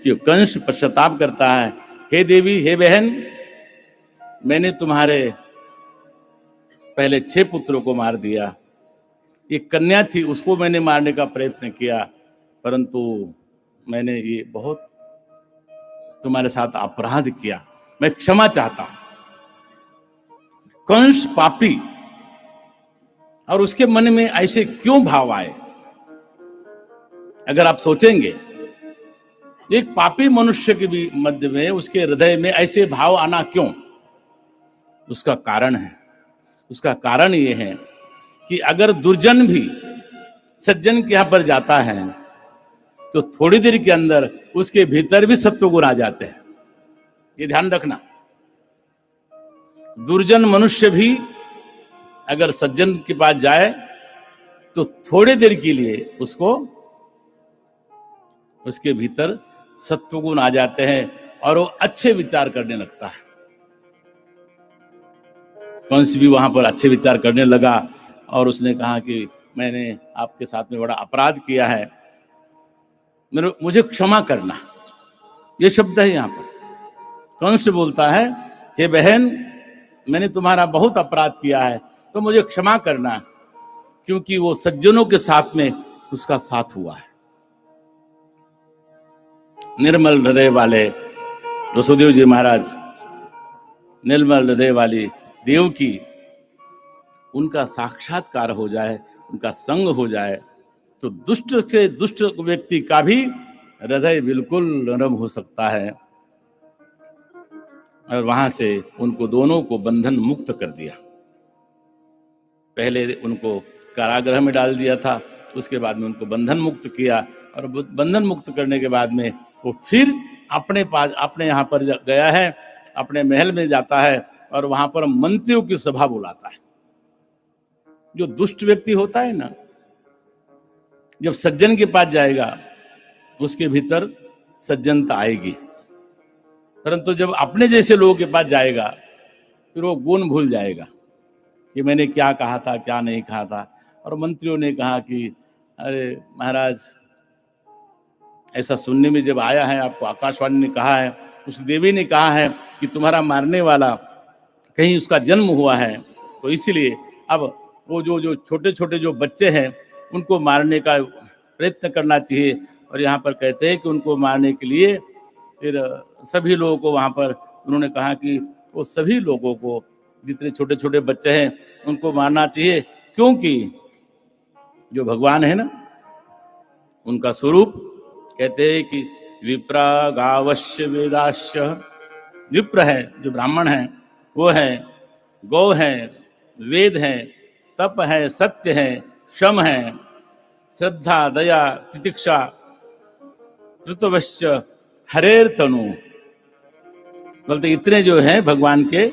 Speaker 3: कि कंस पश्चाताप करता है, हे देवी, हे बहन, मैंने तुम्हारे पहले 6 पुत्रों को मार दिया। एक कन्या थी, उसको मैंने मारने का प्रयत्न किया, परंतु मैंने ये बहुत तुम्हारे साथ अपराध किया, मैं क्षमा चाहता हूं। कंस पापी, और उसके मन में ऐसे क्यों भाव आए? अगर आप सोचेंगे, एक पापी मनुष्य के भी मध्य में, उसके हृदय में ऐसे भाव आना क्यों? उसका कारण है। उसका कारण ये है कि अगर दुर्जन भी सज्जन के यहां पर जाता है, तो थोड़ी देर के अंदर उसके भीतर भी सत्वगुण आ जाते हैं। ये ध्यान रखना। दुर्जन मनुष्य भी अगर सज्जन के पास जाए, तो थोड़ी देर के लिए उसके भीतर सत्वगुण आ जाते हैं, और वो अच्छे विचार करने लगता है। कंस भी वहां पर अच्छे विचार करने लगा, और उसने कहा कि मैंने आपके साथ में बड़ा अपराध किया है, मुझे क्षमा करना। ये शब्द है यहाँ पर। कंस बोलता है, हे बहन, मैंने तुम्हारा बहुत अपराध किया है, तो मुझे क्षमा करना, क्योंकि वो सज्जनों के साथ में उसका साथ हुआ है। निर्मल हृदय वाले वसुदेव जी महाराज, निर्मल हृदय वाली देवकी, उनका साक्षात्कार हो जाए, उनका संग हो जाए, तो दुष्ट से दुष्ट व्यक्ति का भी हृदय बिल्कुल नरम हो सकता है। और वहां से उनको दोनों को बंधन मुक्त कर दिया। पहले उनको कारागृह में डाल दिया था, उसके बाद में उनको बंधन मुक्त किया, और बंधन मुक्त करने के बाद में वो फिर अपने पास, अपने यहाँ पर गया है, अपने महल में जाता है, और वहां पर मंत्रियों की सभा बुलाता है। जो दुष्ट व्यक्ति होता है ना, जब सज्जन के पास जाएगा, उसके भीतर सज्जनता आएगी, परंतु जब अपने जैसे लोगों के पास जाएगा, फिर वो गुण भूल जाएगा कि मैंने क्या कहा था, क्या नहीं कहा था। और मंत्रियों ने कहा कि अरे महाराज, ऐसा सुनने में जब आया है, आपको आकाशवाणी ने कहा है, उस देवी ने कहा है कि तुम्हारा मारने वाला कहीं उसका जन्म हुआ है, तो इसलिए अब वो जो छोटे छोटे जो बच्चे हैं, उनको मारने का प्रयत्न करना चाहिए। और यहाँ पर कहते हैं कि उनको मारने के लिए फिर सभी लोगों को वहाँ पर उन्होंने कहा कि वो सभी लोगों को, जितने छोटे छोटे बच्चे हैं उनको मारना चाहिए, क्योंकि जो भगवान है ना उनका स्वरूप कहते हैं कि विप्रा गावश्य वेदाश्य, विप्र है जो ब्राह्मण है वो है, गौ है, वेद है, तप है, सत्य है, शम है, श्रद्धा, दया, तितिक्षा, कृतवश्च हरेर तनु, बोलते इतने जो हैं भगवान के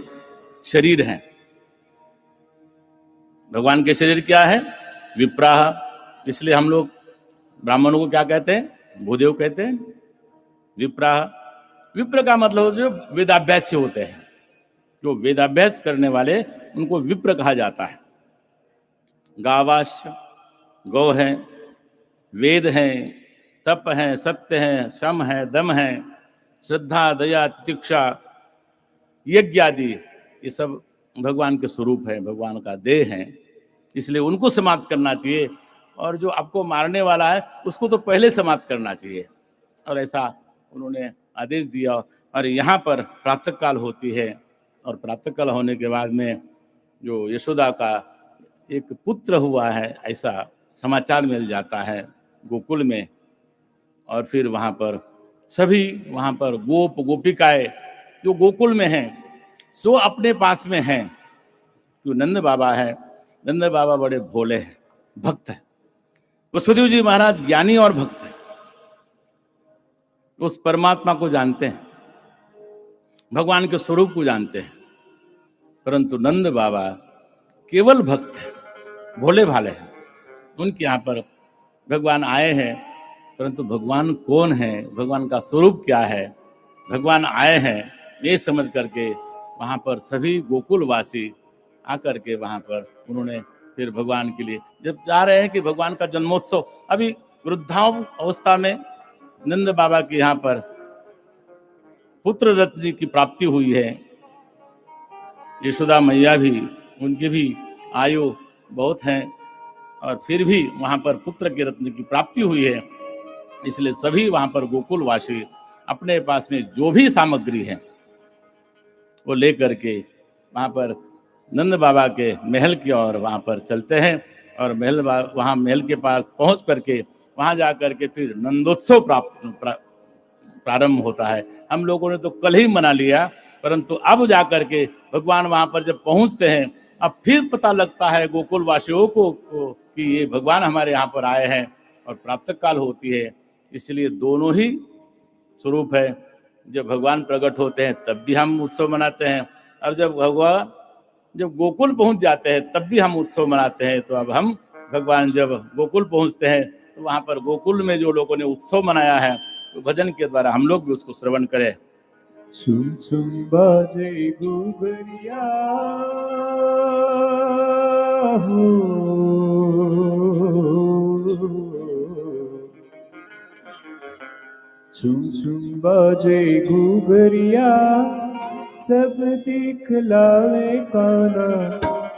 Speaker 3: शरीर हैं। भगवान के शरीर क्या है? विप्राह। इसलिए हम लोग ब्राह्मणों को क्या कहते हैं? भूदेव कहते हैं। विप्राह, विप्र का मतलब जो वेदाभ्यास से होते हैं, जो वेदाभ्यास करने वाले उनको विप्र कहा जाता है। गावाश्य, गौ है, वेद है, तप है, सत्य है, शम है, दम है, श्रद्धा, दया, तितिक्षा, यज्ञ आदि, ये सब भगवान के स्वरूप है, भगवान का देह है। इसलिए उनको समाप्त करना चाहिए, और जो आपको मारने वाला है उसको तो पहले समाप्त करना चाहिए। और ऐसा उन्होंने आदेश दिया। और यहाँ पर प्रातः काल होती है, और प्रातः काल होने के बाद में जो यशोदा का एक पुत्र हुआ है ऐसा समाचार मिल जाता है गोकुल में। और फिर वहाँ पर सभी, वहाँ पर गोप गोपिकाएं जो गोकुल में हैं सो अपने पास में हैं। जो नंद बाबा है, नंद बाबा बड़े भोले हैं, भक्त हैं। वसुदेव जी महाराज ज्ञानी और भक्त हैं, उस परमात्मा को जानते हैं, भगवान के स्वरूप को जानते हैं। परंतु नंद बाबा केवल भक्त हैं, भोले भाले हैं। उनके यहाँ पर भगवान आए हैं, परंतु भगवान कौन है, भगवान का स्वरूप क्या है, भगवान आए हैं ये समझ करके वहाँ पर सभी गोकुलवासी आकर के वहाँ पर उन्होंने फिर भगवान के लिए जब जा रहे हैं कि भगवान का जन्मोत्सव, अभी वृद्धावस्था में नंद बाबा के यहाँ पर पुत्र रत्न की प्राप्ति हुई है। यशोदा मैया भी, उनकी भी आयु बहुत है, और फिर भी वहाँ पर पुत्र के रत्न की प्राप्ति हुई है। इसलिए सभी वहाँ पर गोकुलवासी अपने पास में जो भी सामग्री है वो लेकर के वहाँ पर नंद बाबा के महल की ओर वहाँ पर चलते हैं। और वहाँ महल के पास पहुँच करके वहाँ जा करके फिर नंदोत्सव प्रारंभ होता है। हम लोगों ने तो कल ही मना लिया, परंतु अब जा करके भगवान वहाँ पर जब पहुँचते हैं, अब फिर पता लगता है गोकुल वासियों को कि ये भगवान हमारे यहाँ पर आए हैं, और प्रातः काल होती है। इसलिए दोनों ही स्वरूप है। जब भगवान प्रकट होते हैं तब भी हम उत्सव मनाते हैं, और जब गोकुल पहुंच जाते हैं तब भी हम उत्सव मनाते हैं। तो अब हम भगवान जब गोकुल पहुंचते हैं तो वहाँ पर गोकुल में जो लोगों ने उत्सव मनाया है तो भजन के द्वारा हम लोग भी उसको श्रवण करें।
Speaker 2: सुन सुन बाजे गुबरिया हो, सुन सुन बाजे गुबरिया, सब दिखलावे काना,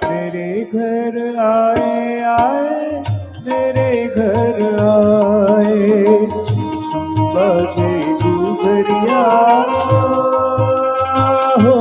Speaker 2: मेरे घर आए आए, मेरे घर आए। सुन बाजे गुबरिया हो,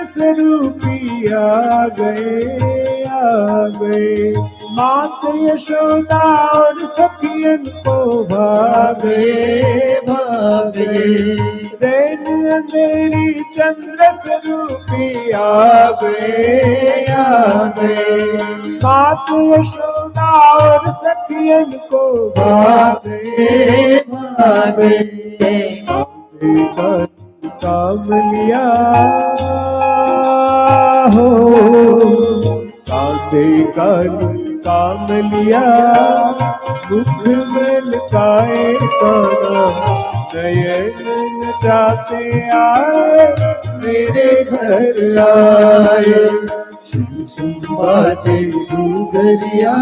Speaker 2: स्वरूपी आ गए, मात यशोदा और सखियन को भागे रैन अंधेरी चंद्र स्वरूपी आ गए, मात यशोदा और सखियन को भागे कामलिया हो कांधे काम लिया मुख में लुकाए काना नयन चाहते आए मेरे घर आए बाजे डूगरिया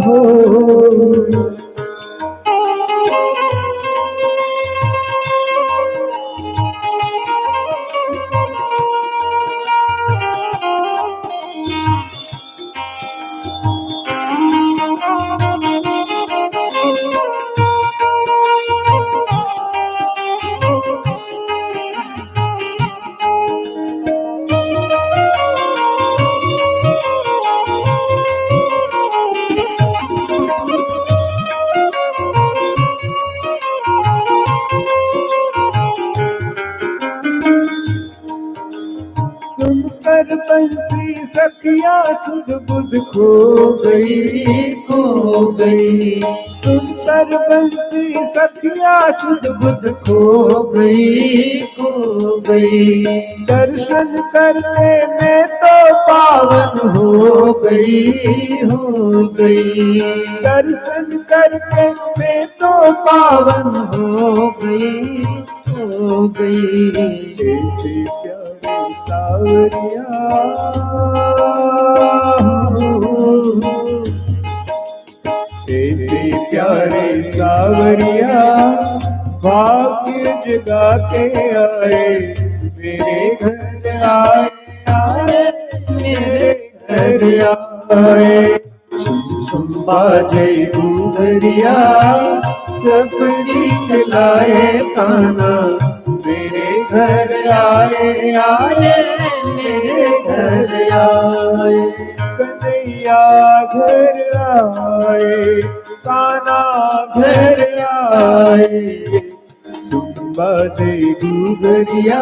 Speaker 2: हो सुनकर बंसी सखिया सुध बुध खो गई सुनकर बंसी सखिया सुध बुध खो गई दर्शन करने में तो पावन हो गई दर्शन करने में तो पावन हो गई ऐसे प्यारे सावरिया ऐसे प्यारे सावरिया भाग्य जगा के आए मेरे घर आए मेरे घर आए बाजे डूगरिया सबरी खिलाए खाना मेरे घर आए मेरे घर आए कन्हैया घर आए काना घर आए बाजे डूगरिया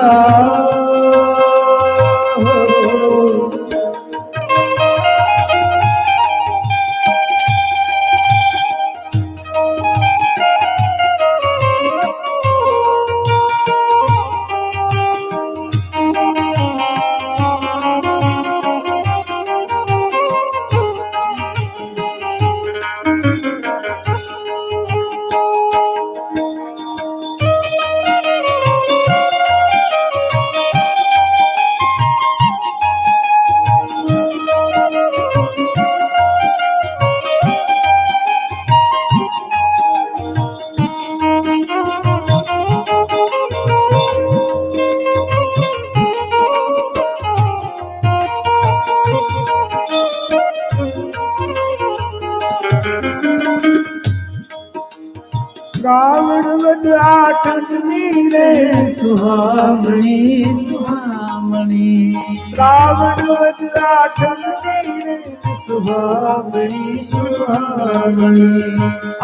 Speaker 2: श्रावण वद आठनी रे सुहामणी श्रावण वद आठनी रे सुहामणी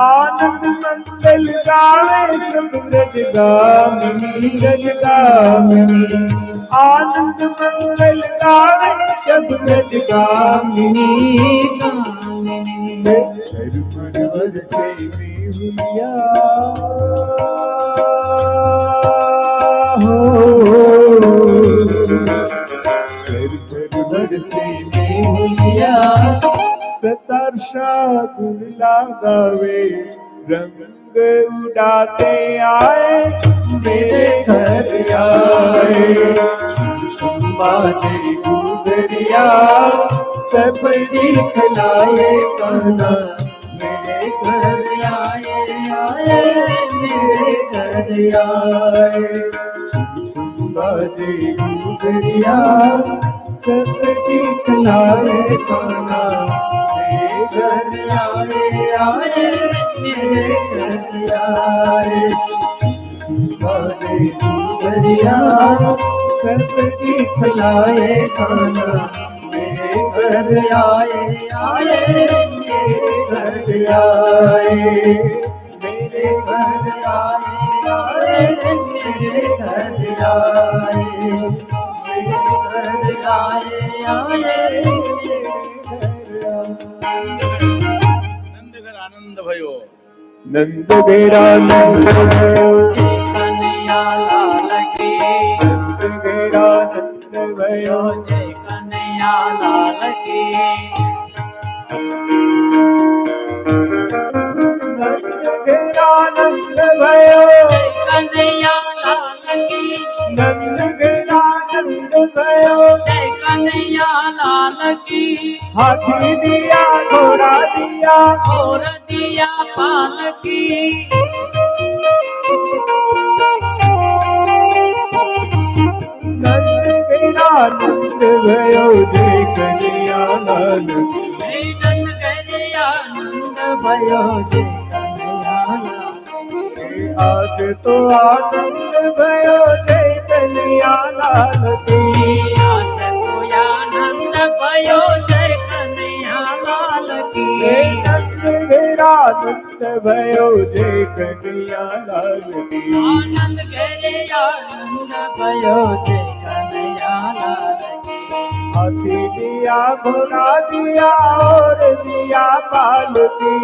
Speaker 2: आनंद मंगल गावे सब रजगामिनी आनंद मंगल गावे सब रजगामिनी चरमर से हुलिया चरमर से हुलिया सतर्षा गुण लगावे रंग उड़ाते आए मेरे घर आए बाजे डूगरिया सबरी खिलाए खाना मेरे घर आए मेरे घर आए बाजे डूगरिया सबरी खिलाए खाना मेरे घर आए मेरे घर आए बाजे डूगरिया सबरी खिलाए खाना मेरे घर आए मेरे घर आए मेरे घर आए मेरे घर आए मेरे घर आए
Speaker 3: नंद घर आनंद भयो
Speaker 2: नंद घेरा नंद भयो
Speaker 1: कन्हैया लाल की
Speaker 2: नंद घेरा भयो
Speaker 1: जय कन्हैया लाल की
Speaker 2: नंद घेरा नंद भयो
Speaker 1: जय कन्हैया लाल की
Speaker 2: नंद घेरा नंद भयो
Speaker 1: जय कन्हैया लाल की
Speaker 2: हाथी दिया घोड़ा दिया
Speaker 1: और दिया पालकी
Speaker 2: नंद घेरा नंद भयो जय कन्हैया लाल की
Speaker 1: जय नंद कन्हैया नंद भयो जय कन्हैया लाल की
Speaker 2: आज तो आनंद भयो जय कन्हैया लाल की
Speaker 1: आज तो आनंद भयो जय कन्हैया लाल की
Speaker 2: नंद घेरा नंद भयो जय कन्हैया लाल की
Speaker 1: आनंद करे आनंद भयो जय कन्हैया लाल की
Speaker 2: हाथी दिया घोड़ा दिया और दिया पालकी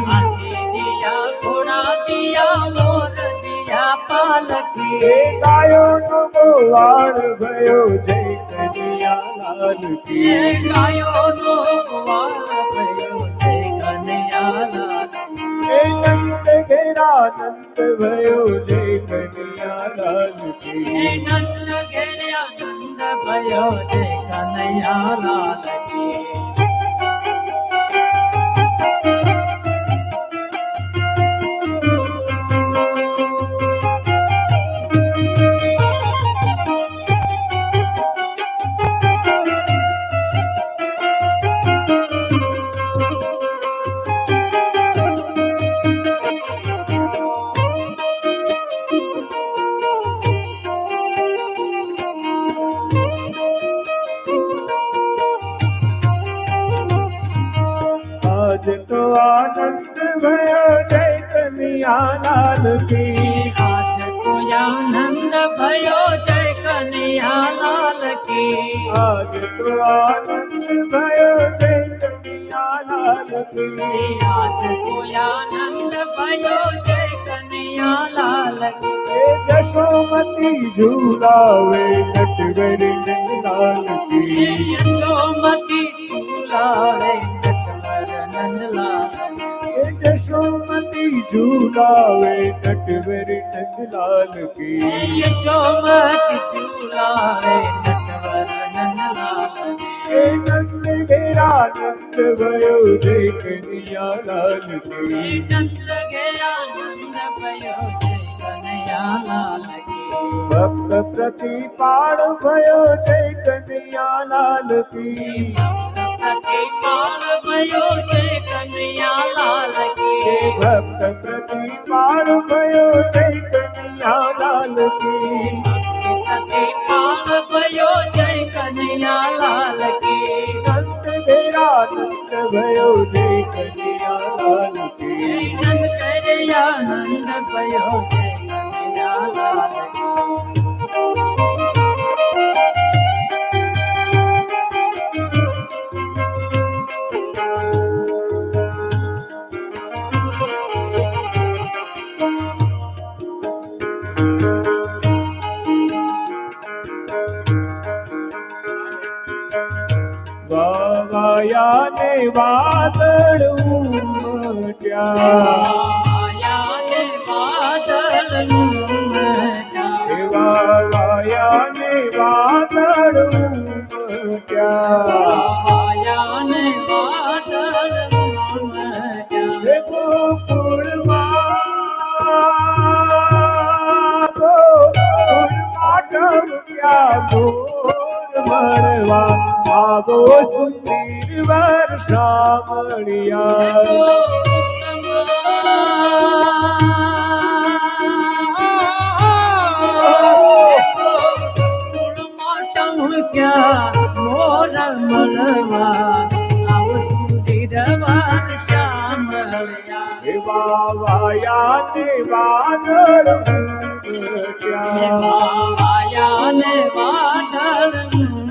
Speaker 1: हाथी दिया घोड़ा दिया मोर दिया पालकी
Speaker 2: गायो नो गोवाड़ भयो जय कन्हैया लाल की
Speaker 1: गायो नो ग्वाल भयो जय कन्हैया लाल की
Speaker 2: नंद घेरा नंद भयो जय कन्हैया लाल की
Speaker 1: नंद घेरे आनंद भयो जय कन्हैया लाल की
Speaker 2: आज तो आनंद भयो जय कन्हैया लाल की
Speaker 1: आज तो आनंद भयो जय कन्हैया लाल की
Speaker 2: आज तो आनंद भयो जय कन्हैया लाल की
Speaker 1: आज तो आनंद भयो जय कन्हैया लाल की
Speaker 2: जशोमती झूलावे नटवर लाल की
Speaker 1: यशोमती झूलावे नटवर नंद लाल
Speaker 2: जशोमती झूलावे नटवर लाल की
Speaker 1: यशोमती झूलावे नटवर नंद लाल
Speaker 2: नंद घेरा नंद भयो जय कन्हैया लाल की
Speaker 1: नंद घेरा नंद भयो जय कन्हैया लाल की
Speaker 2: भक्त प्रतिपाल भयो जय कन्हैया लाल की
Speaker 1: प्रतिपाल भयो जय कन्हैया लाल की
Speaker 2: भक्त प्रतिपाल भयो जय कन्हैया लाल की
Speaker 1: प्रतिपाल भयो जय कन्हैया लाल की
Speaker 2: नंद घेरा नंद भयो जय कन्हैया लाल की
Speaker 1: नंद करे आनंद भयो जय कन्हैया लाल की
Speaker 2: वायाने वादळ उमट्या
Speaker 1: आयाने बादल उमट्या
Speaker 2: वायाने वादळ उमट्या
Speaker 1: आयाने बादल उमट्या
Speaker 2: गोकुळ माठवल्या मोर म्हणवा आवो सुंदर वर्षामळिया
Speaker 1: क्या मोर मलवा आव सुंदर वर्षामळिया
Speaker 2: वायाने वादळ उमट्या
Speaker 1: आयाने बादल उमट्या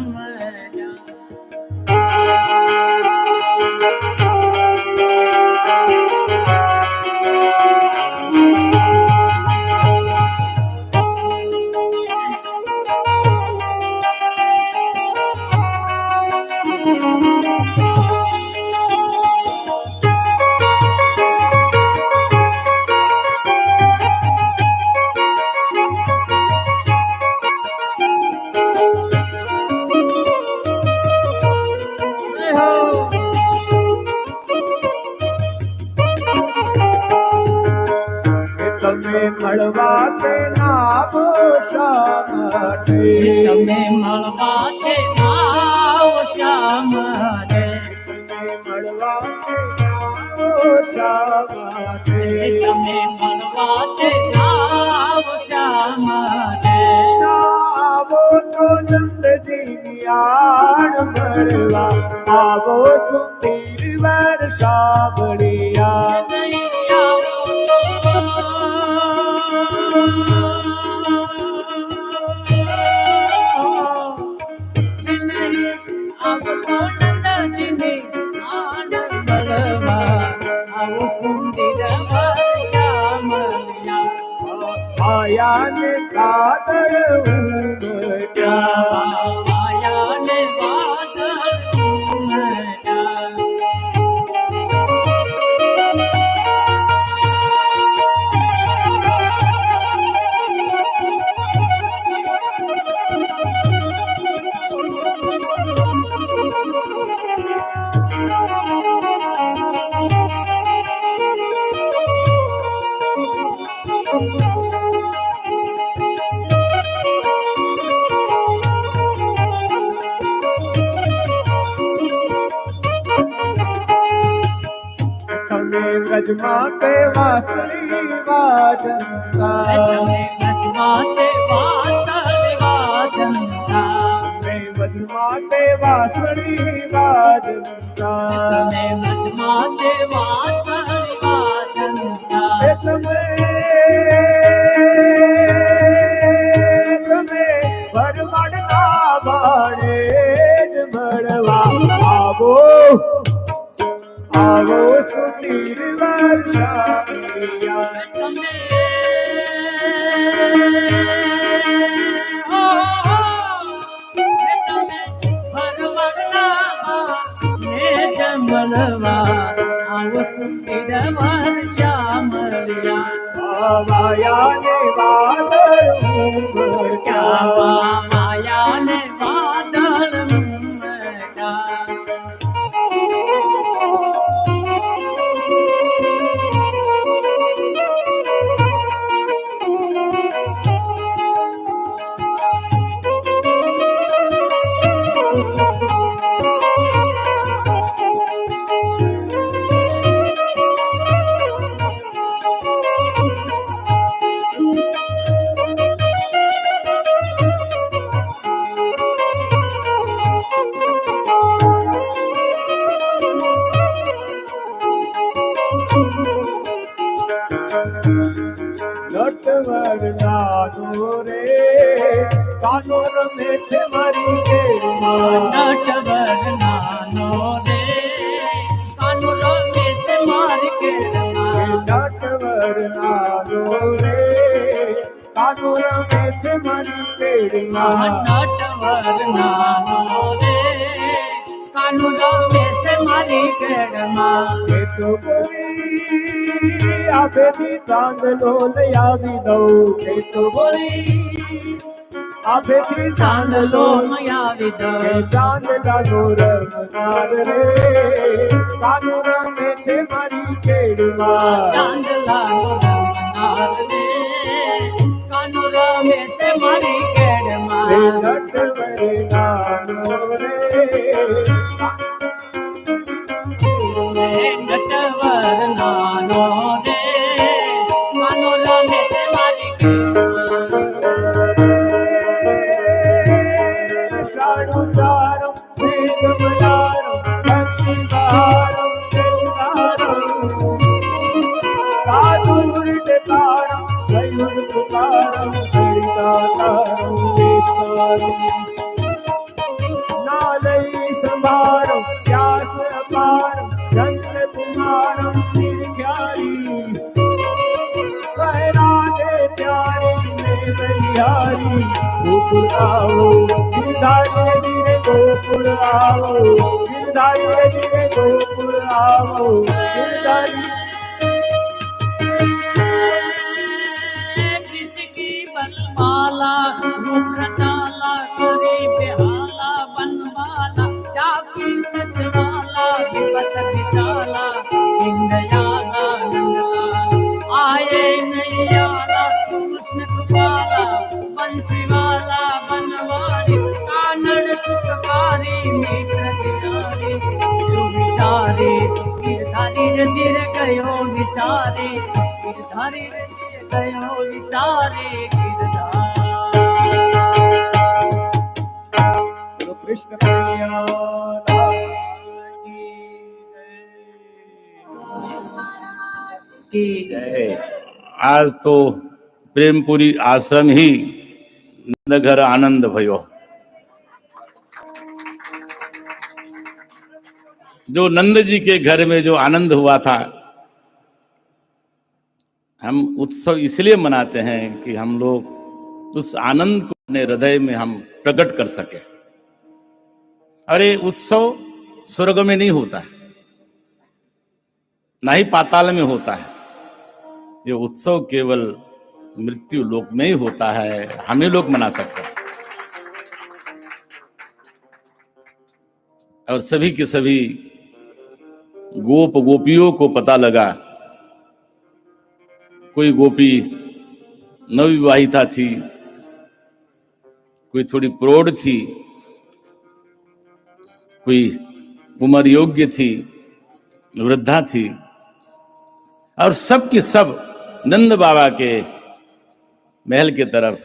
Speaker 2: શા માટે
Speaker 1: તમે મળવા તે આવો શા માટે
Speaker 2: મળવા શા માટે
Speaker 1: તમે મળવા તે આવો શા માટે
Speaker 2: આવો તો નંદજીની આડ મળવા આવો સુંદર વર્ષા મળ્યા
Speaker 1: નહીં આવો તો નંદજીની આડ મળવા આવો સુંદર વર્ષા મળ્યા
Speaker 2: આયાને કાતર ઉમટ્યા
Speaker 1: આયાને વાદળ ઉમટ્યા
Speaker 2: તમે વ્રજમાં તે વાસળી વાજંતા
Speaker 1: તમે વ્રજમાં તે વાસળી વાજંતા
Speaker 2: તમે વ્રજમાં તે વાસળી વાજંતા
Speaker 1: તમે વ્રજમાં તે વાસળી વાજંતા
Speaker 2: તમે ભરમડના બાણે જ મળવા આવો આવો સુધીર વર્ષા મળ્યા
Speaker 1: તમે મળવા આવો સુંદર વર્ષા મળ્યા
Speaker 2: માયાને વાદળ ઉમટ્યા
Speaker 1: માયાને વાદળ ઉમટ્યા
Speaker 2: નટવર નાનો રે કાનો રમે છે મારી કેરમાં
Speaker 1: નટવર નાનો રે કાનો રમે છે મારી કેળમાં
Speaker 2: નટવર નાનો રે કાનો રમે છે મારી કેરમાં
Speaker 1: નટવર નાનો રે કાનો રમે છે મારી કેળમાં
Speaker 2: એ તો બોલી આભેથી ચાંદલો લઈ આવી દઉં એ તો બોલી આભેથી
Speaker 1: ચાંદલો
Speaker 2: ચાંદલો
Speaker 1: મયાવી દઉં
Speaker 2: ચાંદલાનો રમનાર રે કાનો રમે છે મારી કેડમાં
Speaker 1: ચાંદલાનો રમનાર રે કાનો રમે છે મારી કેળમાં
Speaker 2: નટવર નાનો રે
Speaker 1: નટવર નાનો રે કાનો રમે છે મારી કેળમાં
Speaker 2: શાણું ચારું મેઘમલારું અંતિકારું કેદારું કાદુર તારું ગયુર પુકારું કરિતા તારું વિસ્તારું નાલઈ સંભારું પ્યાસ અપારું જન્મ તુમારું નિર્ખ્યારી કહેરાને પ્યારી મેં બલિહારી ગોકુળ આવો गिरधारी धीरे गोकुल आओ गिरधारी धीरे गोकुल आओ गिरधारी
Speaker 1: प्रीत की बनमाला रूप रटाला करे बेहाला बनवाला जाकी नचवाला विपत बिचाला इंदयाला नंदलाल आए नैयाला कृष्ण कृपाला धीरे धीरे गयो विचारे गिरधारी रे धीरे गयो विचारे गिरधारी।
Speaker 2: बोलो कृष्ण कन्हैया लाल
Speaker 1: की जय।
Speaker 3: आज तो प्रेमपुरी आश्रम ही नंद घर आनंद भयो। जो नंद जी के घर में जो आनंद हुआ था, हम उत्सव इसलिए मनाते हैं कि हम लोग उस आनंद को अपने हृदय में हम प्रकट कर सके। अरे उत्सव स्वर्ग में नहीं होता है, ना ही पाताल में होता है। ये उत्सव केवल मृत्यु लोक में ही होता है, हम ही लोग मना सकते हैं। और सभी के सभी गोप गोपियों को पता लगा, कोई गोपी नवविवाहिता थी, कोई थोड़ी प्रौढ़ थी, कोई उम्र योग्य थी, वृद्धा थी, और सब की सब नंद बाबा के महल के तरफ,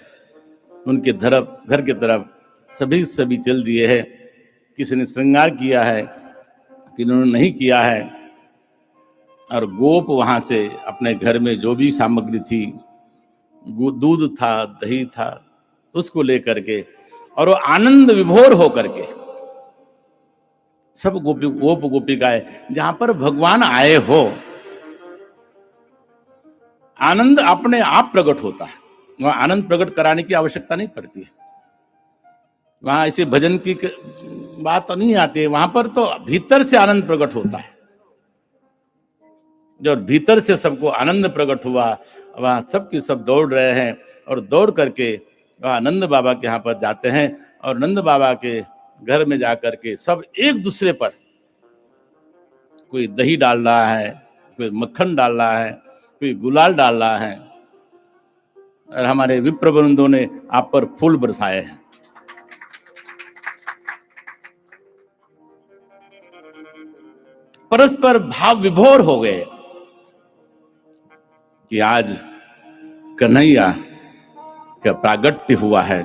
Speaker 3: उनके घर के तरफ सभी चल दिए हैं। किसी ने श्रृंगार किया है, किन्होंने नहीं किया है। और गोप वहां से अपने घर में जो भी सामग्री थी, दूध था, दही था, उसको लेकर के, और वो आनंद विभोर होकर के सब गोप गोपिकाएं, जहां पर भगवान आए हो, आनंद अपने आप प्रकट होता है। वहां आनंद प्रकट कराने की आवश्यकता नहीं पड़ती है। वहां ऐसे भजन की बात तो नहीं आती है, वहां पर तो भीतर से आनंद प्रकट होता है। जो भीतर से सबको आनंद प्रकट हुआ, वहां सब की सब दौड़ रहे हैं, और दौड़ करके वहां नंद बाबा के यहाँ पर जाते हैं। और नंद बाबा के घर में जाकर के सब एक दूसरे पर, कोई दही डाल रहा है, कोई मक्खन डाल रहा है, कोई गुलाल डाल रहा है, और हमारे विप्र बंधुओं ने आप पर फूल बरसाए हैं। परस्पर भाव विभोर हो गए कि आज कन्हैया का प्रागट्य हुआ है।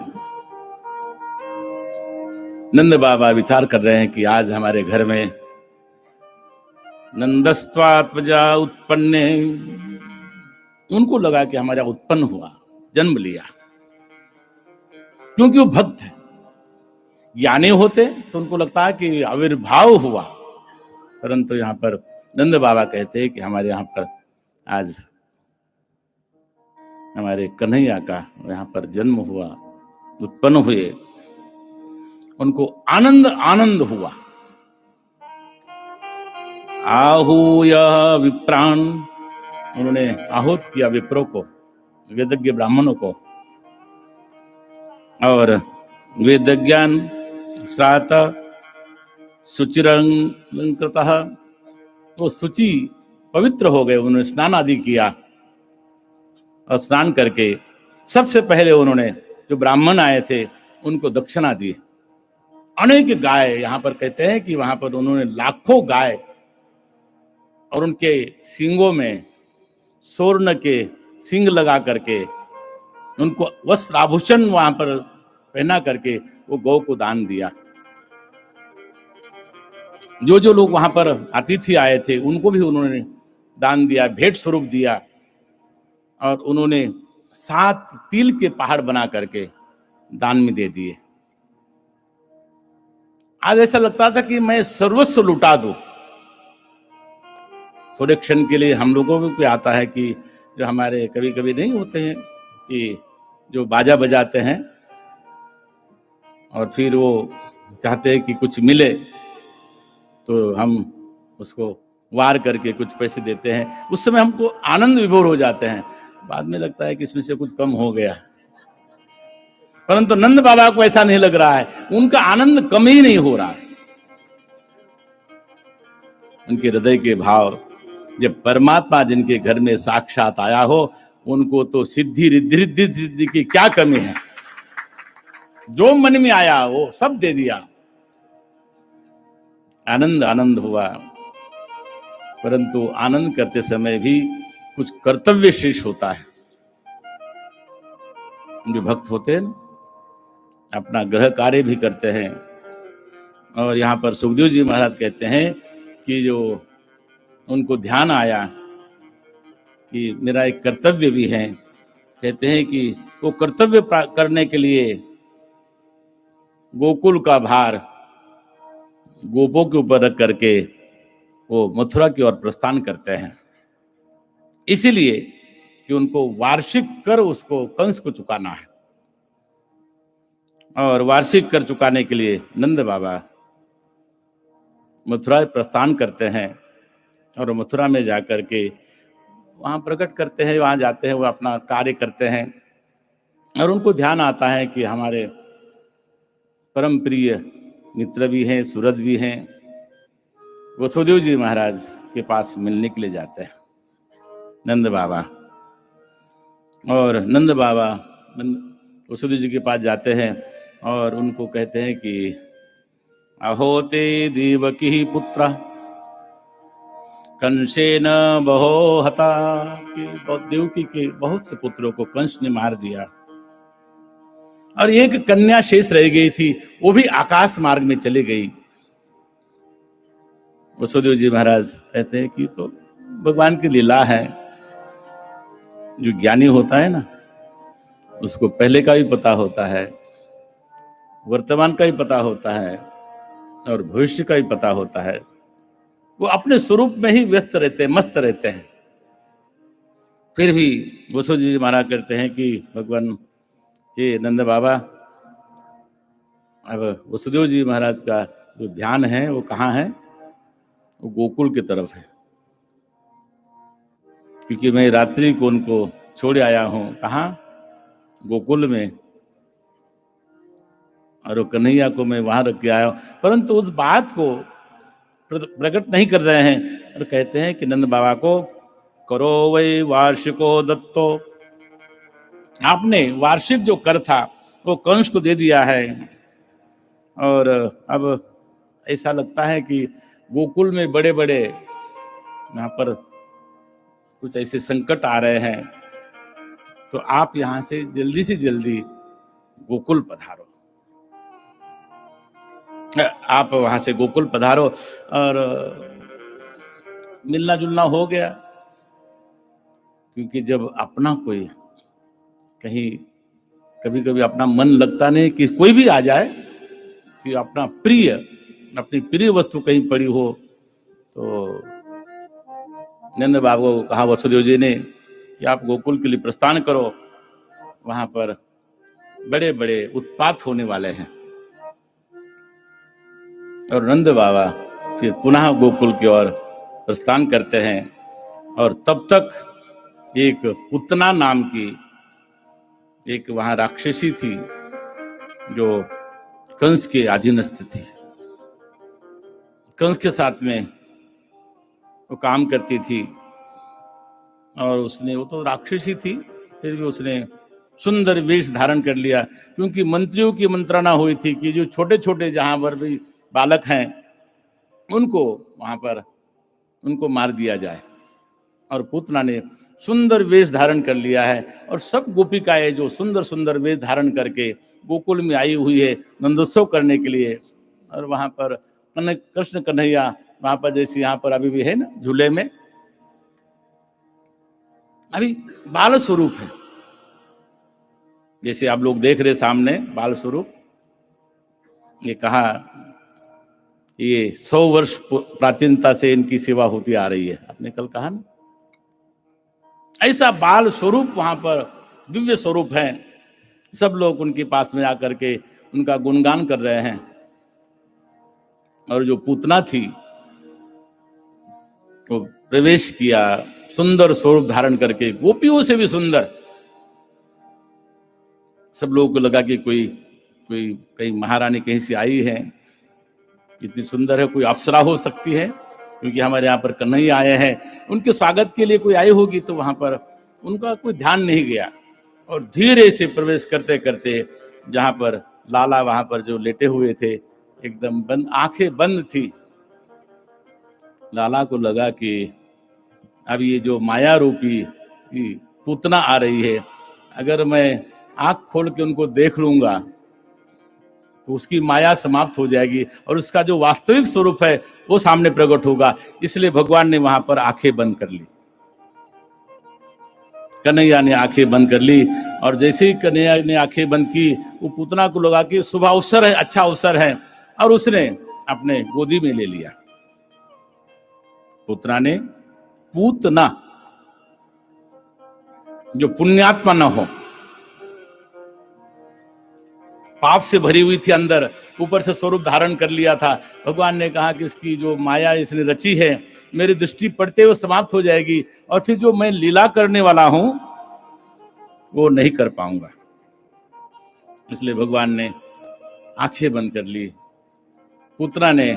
Speaker 3: नंद बाबा विचार कर रहे हैं कि आज हमारे घर में नंदस्त्वात्मजा उत्पन्ने, उनको लगा कि हमारा उत्पन्न हुआ, जन्म लिया, क्योंकि वो भक्त है। ज्ञानी होते तो उनको लगता है कि आविर्भाव हुआ, परंतु यहाँ पर नंद बाबा कहते हैं कि हमारे यहाँ पर आज हमारे कन्हैया का यहाँ पर जन्म हुआ, उत्पन्न हुए, उनको आनंद आनंद हुआ। आहूय विप्राण, उन्होंने आहूत किया विप्रों को, वेदज्ञ ब्राह्मणों को, और वेदज्ञान श्रात शुचिरंकृतः, वो शुचि पवित्र हो गए। उन्होंने स्नान आदि किया, और स्नान करके सबसे पहले उन्होंने जो ब्राह्मण आए थे उनको दक्षिणा दी। अनेक गाय, यहां पर कहते हैं कि वहां पर उन्होंने लाखों गाय, और उनके सींगों में स्वर्ण के सींग लगा करके, उनको वस्त्र आभूषण वहां पर पहना करके वो गौ को दान दिया। जो जो लोग वहां पर अतिथि आए थे उनको भी उन्होंने दान दिया, भेंट स्वरूप दिया। और उन्होंने 7 तिल के पहाड़ बना करके दान में दे दिए। आज ऐसा लगता था कि मैं सर्वस्व लुटा दूं। थोड़े क्षण के लिए हम लोगों को भी आता है कि जो हमारे कभी कभी नहीं होते हैं कि जो बाजा बजाते हैं और फिर वो चाहते हैं कि कुछ मिले, तो हम उसको वार करके कुछ पैसे देते हैं। उस समय हमको आनंद विभोर हो जाते हैं, बाद में लगता है कि इसमें से कुछ कम हो गया। परंतु नंद बाबा को ऐसा नहीं लग रहा है, उनका आनंद कम ही नहीं हो रहा है। उनके हृदय के भाव, जब परमात्मा जिनके घर में साक्षात आया हो, उनको तो सिद्धि रिद्धि सिद्धि की क्या कमी है। जो मन में आया वो सब दे दिया, आनंद आनंद हुआ। परंतु आनंद करते समय भी कुछ कर्तव्य शेष होता है। जो भक्त होते हैं ना, अपना ग्रह कार्य भी करते हैं। और यहाँ पर सुखदेव जी महाराज कहते हैं कि जो उनको ध्यान आया कि मेरा एक कर्तव्य भी है, कहते हैं कि वो कर्तव्य करने के लिए गोकुल का भार गोपों के ऊपर रख करके वो मथुरा की ओर प्रस्थान करते हैं, इसीलिए कि उनको वार्षिक कर उसको कंस को चुकाना है। और वार्षिक कर चुकाने के लिए नंद बाबा मथुरा प्रस्थान करते हैं और मथुरा में जाकर के वहाँ प्रकट करते हैं, वहाँ जाते हैं, वो अपना कार्य करते हैं। और उनको ध्यान आता है कि हमारे परम प्रिय मित्र भी हैं, सूरज भी हैं, वसुदेव जी महाराज के पास मिलने के लिए जाते हैं नंद बाबा। और नंद बाबा वसुदेव जी के पास जाते हैं और उनको कहते हैं कि अहोते देवकी पुत्र कंसेन बहो हता, कि देवकी के बहुत से पुत्रों को कंस ने मार दिया और एक कन्या शेष रह गई थी, वो भी आकाश मार्ग में चली गई। वसुदेव जी महाराज कहते हैं कि तो भगवान की लीला है। जो ज्ञानी होता है ना, उसको पहले का भी पता होता है, वर्तमान का भी पता होता है और भविष्य का भी पता होता है। वो अपने स्वरूप में ही व्यस्त रहते हैं, मस्त रहते हैं। फिर भी वसुदेव जी महाराज कहते हैं कि भगवान ये नंद बाबा, अब वसुदेव जी महाराज का जो ध्यान है वो कहाँ है? वो गोकुल की तरफ है, क्योंकि मैं रात्रि को उनको छोड़ आया हूं। कहाँ? गोकुल में। और वो कन्हैया को मैं वहां रख के आया हूं, परंतु उस बात को प्रकट नहीं कर रहे हैं और कहते हैं कि नंद बाबा को करो वै वार्षिको दत्तो, आपने वार्षिक जो कर था वो कंस को दे दिया है। और अब ऐसा लगता है कि गोकुल में बड़े बड़े यहाँ पर कुछ ऐसे संकट आ रहे हैं, तो आप यहाँ से जल्दी गोकुल पधारो, आप वहां से गोकुल पधारो। और मिलना जुलना हो गया, क्योंकि जब अपना कोई कहीं कभी कभी अपना मन लगता नहीं कि कोई भी आ जाए, कि अपना प्रिय, अपनी प्रिय वस्तु कहीं पड़ी हो, तो नंद बाबू को कहा वसुदेव जी ने कि आप गोकुल के लिए प्रस्थान करो, वहां पर बड़े बड़े उत्पात होने वाले हैं। और नंद बाबा फिर पुनः गोकुल की ओर प्रस्थान करते हैं। और तब तक एक पुतना नाम की एक वहां राक्षसी थी जो कंस के अधीनस्थ थी, कंस के साथ में वो काम करती थी। और उसने, वो तो राक्षसी थी, फिर भी उसने सुंदर वेश धारण कर लिया, क्योंकि मंत्रियों की मंत्रणा हुई थी कि जो छोटे छोटे जहां पर भी बालक हैं उनको वहां पर उनको मार दिया जाए। और पुतना ने सुंदर वेश धारण कर लिया है, और सब गोपिकाएं जो सुंदर सुंदर वेश धारण करके गोकुल में आई हुई है नंदोत्सव करने के लिए। और वहां पर कृष्ण कन्हैया वहां पर जैसे यहाँ पर अभी भी है ना, झूले में अभी बाल स्वरूप है, जैसे आप लोग देख रहे सामने बाल स्वरूप। ये कहा ये 100 वर्ष प्राचीनता से इनकी सेवा होती आ रही है, आपने कल कहा ना। ऐसा बाल स्वरूप वहां पर दिव्य स्वरूप है। सब लोग उनके पास में आकर के उनका गुणगान कर रहे हैं। और जो पूतना थी वो प्रवेश किया सुंदर स्वरूप धारण करके, गोपियों से भी सुंदर। सब लोगों को लगा कि कोई कहीं महारानी कहीं से आई है, इतनी सुंदर है, कोई अप्सरा हो सकती है, क्योंकि हमारे यहाँ पर कन्हैया आए हैं, उनके स्वागत के लिए कोई आई होगी। तो वहां पर उनका कोई ध्यान नहीं गया, और धीरे से प्रवेश करते करते जहां पर लाला वहां पर जो लेटे हुए थे, एकदम बंद, आंखें बंद थी, लाला को लगा कि अब ये जो माया रूपी पूतना आ रही है, अगर मैं आंख खोल के उनको देख लूंगा तो उसकी माया समाप्त हो जाएगी और उसका जो वास्तविक स्वरूप है वो सामने प्रकट होगा। इसलिए भगवान ने वहां पर आंखें बंद कर ली। कन्हैया ने आंखें बंद कर ली और जैसे ही कन्हैया ने आंखें बंद की, वो पूतना को लगा कि शुभ अवसर है, अच्छा अवसर है, और उसने अपने गोदी में ले लिया। पूतना ने, पूतना जो पुण्यात्मा न हो, पाप से भरी हुई थी अंदर, ऊपर से स्वरूप धारण कर लिया था। भगवान ने कहा कि इसकी जो माया इसने रची है मेरी दृष्टि पड़ते हुए समाप्त हो जाएगी और फिर जो मैं लीला करने वाला हूं वो नहीं कर पाऊंगा। इसलिए भगवान ने आंखें बंद कर ली। पुतना ने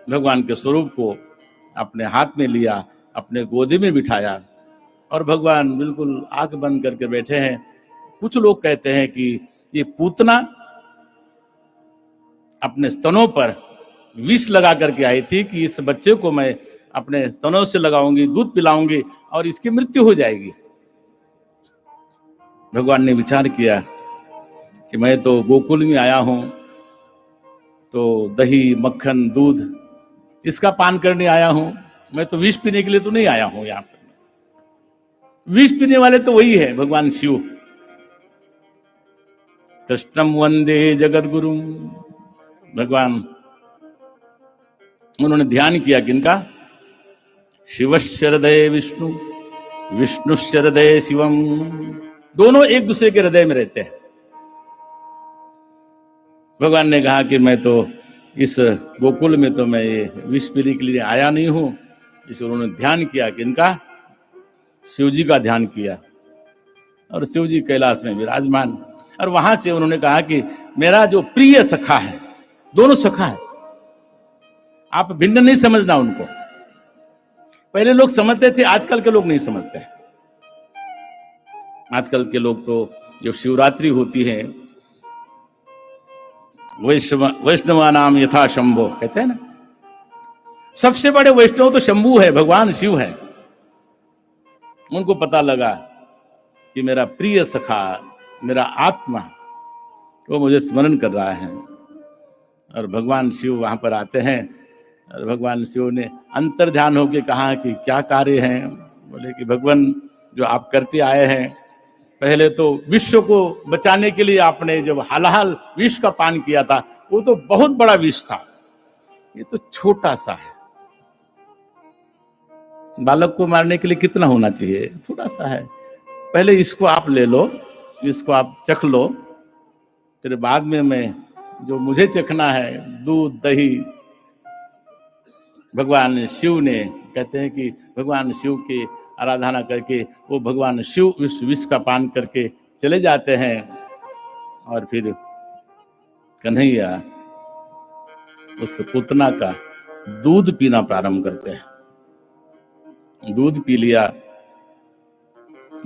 Speaker 3: भगवान के स्वरूप को अपने हाथ में लिया, अपने गोदी में बिठाया और भगवान बिल्कुल आंख बंद करके बैठे हैं। कुछ लोग कहते हैं कि ये पूतना अपने स्तनों पर विष लगा करके आई थी कि इस बच्चे को मैं अपने स्तनों से लगाऊंगी, दूध पिलाऊंगी और इसकी मृत्यु हो जाएगी। भगवान ने विचार किया कि मैं तो गोकुल में आया हूं, तो दही, मक्खन, दूध इसका पान करने आया हूं, मैं तो विष पीने के लिए तो नहीं आया हूं। यहां पर विष पीने वाले तो वही है भगवान शिव। कृष्णम वंदे जगत गुरु। भगवान उन्होंने ध्यान किया किनका? शिवश्च विष्णु, विष्णुश्च हृदय शिवम। दोनों एक दूसरे के हृदय में रहते हैं। भगवान ने कहा कि मैं तो इस गोकुल में तो मैं ये विष पीने के लिए आया नहीं हूं। इस उन्होंने ध्यान किया किनका? शिव जी का ध्यान किया और शिव जी कैलाश में विराजमान। और वहां से उन्होंने कहा कि मेरा जो प्रिय सखा है, दोनों सखा है, आप भिन्न नहीं समझना उनको। पहले लोग समझते थे, आजकल के लोग नहीं समझते। आजकल के लोग तो जो शिवरात्रि होती है, वैष्णवा नाम यथा शंभो कहते हैं ना, सबसे बड़े वैष्णव तो शंभू है, भगवान शिव है। उनको पता लगा कि मेरा प्रिय सखा, मेरा आत्मा, वो मुझे स्मरण कर रहा है। और भगवान शिव वहां पर आते हैं और भगवान शिव ने अंतर ध्यान होकर कहा कि क्या कार्य है? बोले कि भगवान जो आप करते आए हैं, पहले तो विश्व को बचाने के लिए आपने जब हालाहाल विष का पान किया था, वो तो बहुत बड़ा विष था, ये तो छोटा सा है। बालक को मारने के लिए कितना होना चाहिए? थोड़ा सा है। पहले इसको आप ले लो, इसको आप चख लो, फिर बाद में मैं जो मुझे चखना है, दूध, दही। भगवान शिव ने, कहते हैं कि भगवान शिव की आराधना करके वो भगवान शिव उस विष का पान करके चले जाते हैं और फिर कन्हैया उस पुतना का दूध पीना प्रारंभ करते हैं। दूध पी लिया,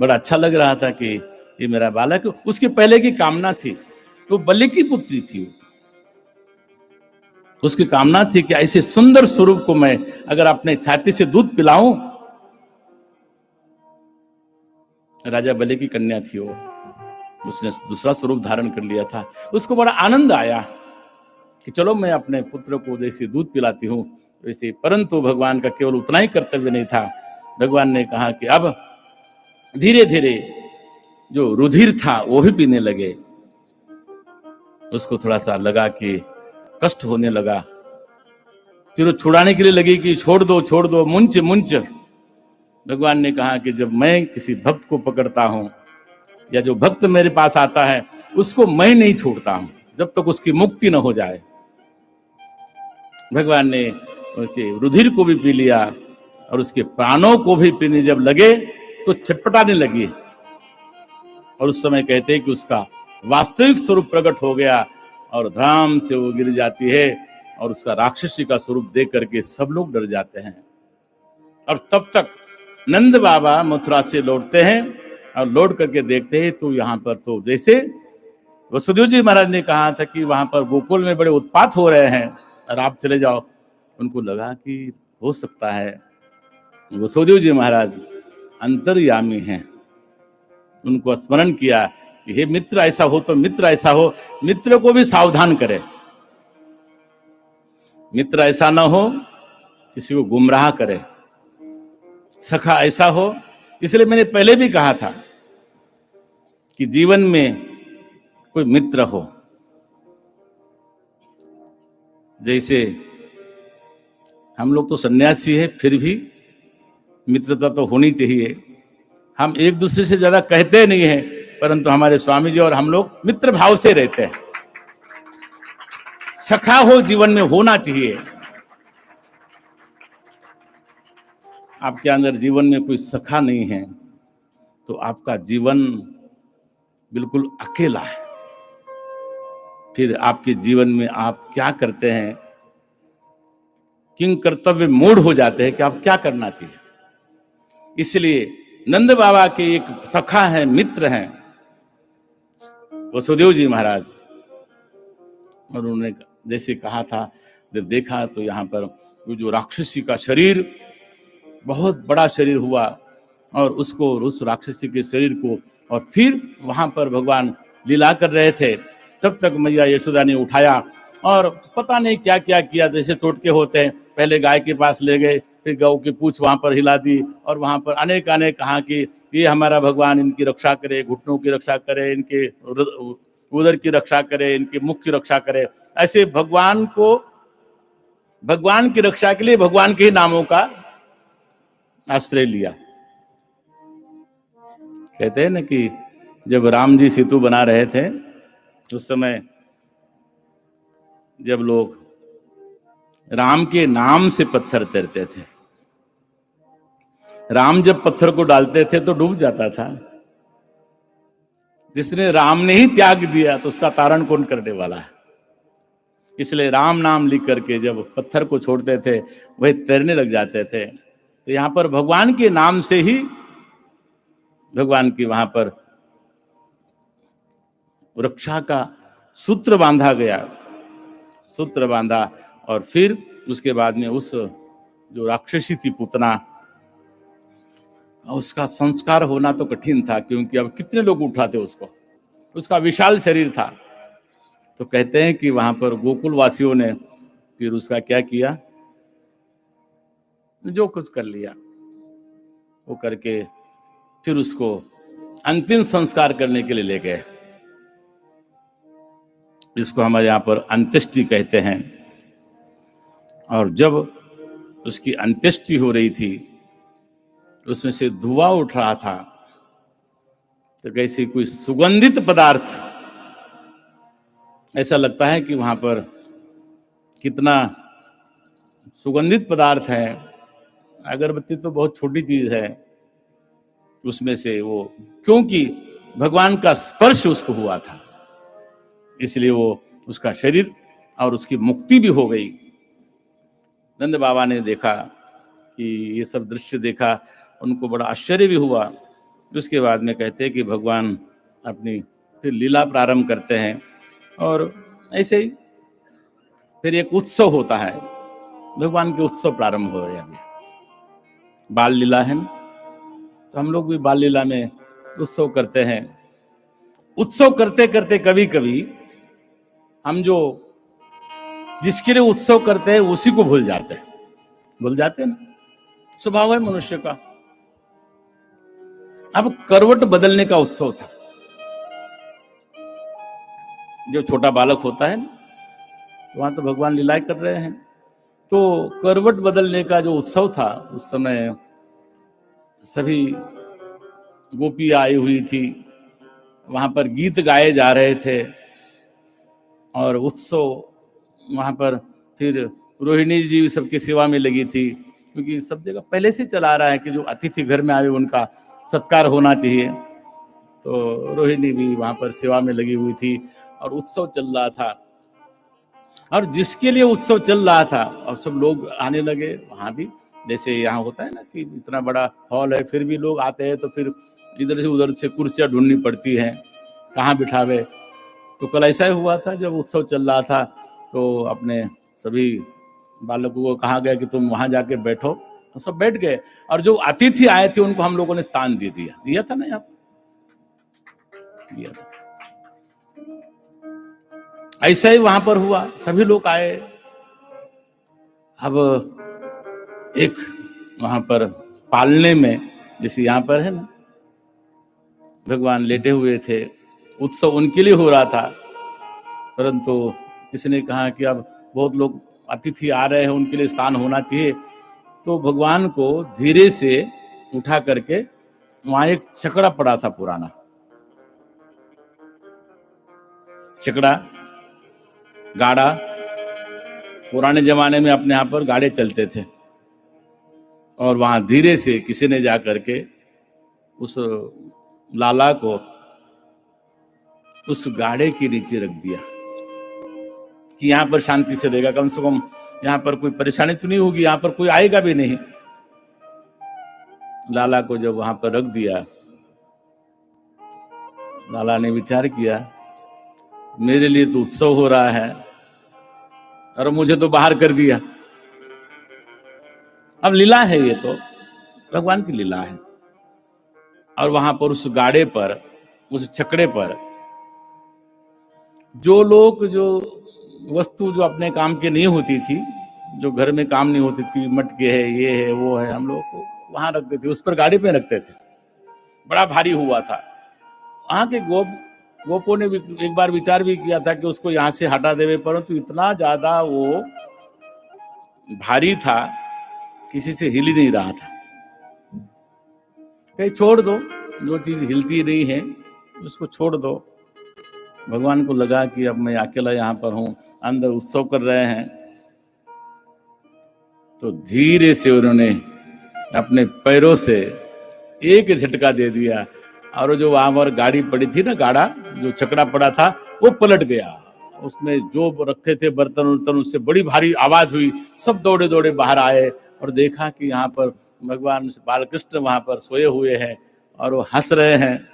Speaker 3: बड़ा अच्छा लग रहा था कि ये मेरा बालक। उसके पहले की कामना थी, तो बलि की पुत्री थी, उसकी कामना थी कि ऐसे सुंदर स्वरूप को मैं अगर अपने छाती से दूध पिलाऊं। राजा बलि की कन्या थी वो, उसने दूसरा स्वरूप धारण कर लिया था। उसको बड़ा आनंद आया कि चलो मैं अपने पुत्र को जैसे दूध पिलाती हूं वैसे। परंतु भगवान का केवल उतना ही कर्तव्य नहीं था। भगवान ने कहा कि अब धीरे धीरे जो रुधिर था वो भी पीने लगे। उसको थोड़ा सा लगा कि कष्ट होने लगा, फिर वो छुड़ाने के लिए लगी कि छोड़ दो छोड़ दो, मुंच मुंच। भगवान ने कहा कि जब मैं किसी भक्त को पकड़ता हूं या जो भक्त मेरे पास आता है उसको मैं नहीं छोड़ता हूं जब तक उसकी मुक्ति न हो जाए। भगवान ने उसके रुधिर को भी पी लिया और उसके प्राणों को भी पीने जब लगे तो छटपटाने लगी। और उस समय कहते हैं कि उसका वास्तविक स्वरूप प्रकट हो गया और धड़ाम से वो गिर जाती है और उसका राक्षसी का स्वरूप देख करके सब लोग डर जाते हैं। और तब तक नंद बाबा मथुरा से लौटते हैं और लौट करके देखते हैं तो यहाँ पर तो जैसे वसुदेव जी महाराज ने कहा था कि वहां पर गोकुल में बड़े उत्पात हो रहे हैं और आप चले जाओ। उनको लगा कि हो सकता है वसुदेव जी महाराज अंतर्यामी हैं। उनको स्मरण किया कि हे मित्र ऐसा हो तो मित्र ऐसा हो, मित्र को भी सावधान करे, मित्र ऐसा ना हो किसी को गुमराह करे, सखा ऐसा हो। इसलिए मैंने पहले भी कहा था कि जीवन में कोई मित्र हो। जैसे हम लोग तो सन्यासी है, फिर भी मित्रता तो होनी चाहिए। हम एक दूसरे से ज्यादा कहते नहीं हैं, परंतु हमारे स्वामी जी और हम लोग मित्र भाव से रहते हैं। सखा हो जीवन में होना चाहिए। आपके अंदर जीवन में कोई सखा नहीं है तो आपका जीवन बिल्कुल अकेला है। फिर आपके जीवन में आप क्या करते हैं, किंग कर्तव्य मूड हो जाते हैं कि आप क्या करना चाहिए। इसलिए नंद बाबा के एक सखा है, मित्र हैं वसुदेव जी महाराज। और उन्होंने जैसे कहा था, जब देखा तो यहाँ पर वो जो राक्षसी का शरीर, बहुत बड़ा शरीर हुआ, और उसको, उस राक्षसी के शरीर को, और फिर वहां पर भगवान लीला कर रहे थे, तब तक मैया यशोदा ने उठाया और पता नहीं क्या क्या किया। जैसे टोटके होते हैं, पहले गाय के पास ले गए, फिर गौ की पूंछ वहां पर हिला दी, और वहां पर अनेक अनेक कहा कि ये हमारा भगवान इनकी रक्षा करे, घुटनों की रक्षा करे, इनके उदर की रक्षा करे, इनके मुख की रक्षा करे। ऐसे भगवान को, भगवान की रक्षा के लिए भगवान के ही नामों का आश्रय लिया। कहते हैं ना कि जब राम जी सेतु बना रहे थे, उस समय जब लोग राम के नाम से पत्थर तैरते थे, राम जब पत्थर को डालते थे तो डूब जाता था। जिसने राम ने ही त्याग दिया तो उसका तारण कौन करने वाला है। इसलिए राम नाम लिख करके जब पत्थर को छोड़ते थे वह तैरने लग जाते थे। तो यहां पर भगवान के नाम से ही भगवान की वहां पर रक्षा का सूत्र बांधा गया, सूत्र बांधा। और फिर उसके बाद में उस जो राक्षसी थी पुतना, उसका संस्कार होना तो कठिन था, क्योंकि अब कितने लोग उठाते उसको, उसका विशाल शरीर था। तो कहते हैं कि वहां पर गोकुल वासियों ने फिर उसका क्या किया, जो कुछ कर लिया वो करके फिर उसको अंतिम संस्कार करने के लिए ले गए। इसको हमारे यहाँ पर अंत्येष्टि कहते हैं। और जब उसकी अंत्येष्टि हो रही थी, उसमें से धुआं उठ रहा था, तो कैसे कोई सुगंधित पदार्थ, ऐसा लगता है कि वहां पर कितना सुगंधित पदार्थ है। अगरबत्ती तो बहुत छोटी चीज है, उसमें से वो, क्योंकि भगवान का स्पर्श उसको हुआ था, इसलिए वो, उसका शरीर और उसकी मुक्ति भी हो गई। नंद बाबा ने देखा कि ये सब दृश्य देखा, उनको बड़ा आश्चर्य भी हुआ। उसके बाद में कहते हैं कि भगवान अपनी फिर लीला प्रारंभ करते हैं, और ऐसे ही फिर एक उत्सव होता है, भगवान के उत्सव प्रारंभ हो रहे हैं। बाल लीला है ना, तो हम लोग भी बाल लीला में उत्सव करते हैं। उत्सव करते करते कभी कभी हम जो जिसके लिए उत्सव करते हैं उसी को भूल जाते हैं ना, स्वभाव है मनुष्य का। अब करवट बदलने का उत्सव था। जो छोटा बालक होता है ना, तो वहां तो भगवान लीलाएं कर रहे हैं, तो करवट बदलने का जो उत्सव था, उस समय सभी गोपियां आई हुई थी, वहां पर गीत गाए जा रहे थे, और उत्सव वहां पर फिर रोहिणी जी सबकी सेवा में लगी थी, क्योंकि सब जगह पहले से चला रहा है कि जो अतिथि घर में आए उनका सत्कार होना चाहिए। तो रोहिणी भी वहां पर सेवा में लगी हुई थी, और उत्सव चल रहा था। और जिसके लिए उत्सव चल रहा था, और सब लोग आने लगे वहां भी। जैसे यहाँ होता है ना कि इतना बड़ा हॉल है, फिर भी लोग आते हैं, तो फिर इधर से उधर से कुर्सियां ढूंढनी पड़ती हैं, कहाँ बिठावे। तो कल ऐसा ही हुआ था, जब उत्सव चल रहा था तो अपने सभी बालकों को कहा गया कि तुम वहां जाके बैठो, तो सब बैठ गए। और जो अतिथि आए थे उनको हम लोगों ने स्थान दे दिया था ना, आप दिया था। ऐसा ही वहां पर हुआ, सभी लोग आए। अब एक वहां पर पालने में, जैसे यहाँ पर है ना, भगवान लेटे हुए थे, उत्सव उनके लिए हो रहा था, परंतु किसी ने कहा कि अब बहुत लोग अतिथि आ रहे हैं, उनके लिए स्थान होना चाहिए। तो भगवान को धीरे से उठा करके, वहां एक छकड़ा पड़ा था पुराना, छकड़ा गाड़ा, पुराने जमाने में अपने यहाँ पर गाड़े चलते थे, और वहां धीरे से किसी ने जा करके उस लाला को उस गाड़े के नीचे रख दिया कि यहां पर शांति से रहेगा, कम से कम यहां पर कोई परेशानी तो नहीं होगी, यहां पर कोई आएगा भी नहीं। लाला को जब वहां पर रख दिया, लाला ने विचार किया, मेरे लिए तो उत्सव हो रहा है और मुझे तो बाहर कर दिया। अब लीला है, ये तो भगवान की लीला है। और वहां पर उस गाड़े पर, उस छकड़े पर जो लोग, जो वस्तु जो अपने काम की नहीं होती थी, जो घर में काम नहीं होती थी, मटके है, ये है, वो है, हम लोग को वहां रखते थे, उस पर गाड़ी पे रखते थे। बड़ा भारी हुआ था। वहां के गोपों ने भी एक बार विचार भी किया था कि उसको यहाँ से हटा देवे, परंतु इतना ज्यादा वो भारी था, किसी से हिल ही नहीं रहा था। कहीं छोड़ दो, जो चीज हिलती नहीं है उसको छोड़ दो। भगवान को लगा कि अब मैं अकेला यहाँ पर हूं, अंदर उत्सव कर रहे हैं, तो धीरे से उन्होंने अपने पैरों से एक झटका दे दिया, और जो वहां पर गाड़ी पड़ी थी ना, गाड़ा जो छकड़ा पड़ा था, वो पलट गया। उसमें जो रखे थे बर्तन उर्तन, उससे बड़ी भारी आवाज हुई, सब दौड़े दौड़े बाहर आए और देखा कि यहाँ पर भगवान बालकृष्ण वहां पर सोए हुए हैं और वो हंस रहे हैं,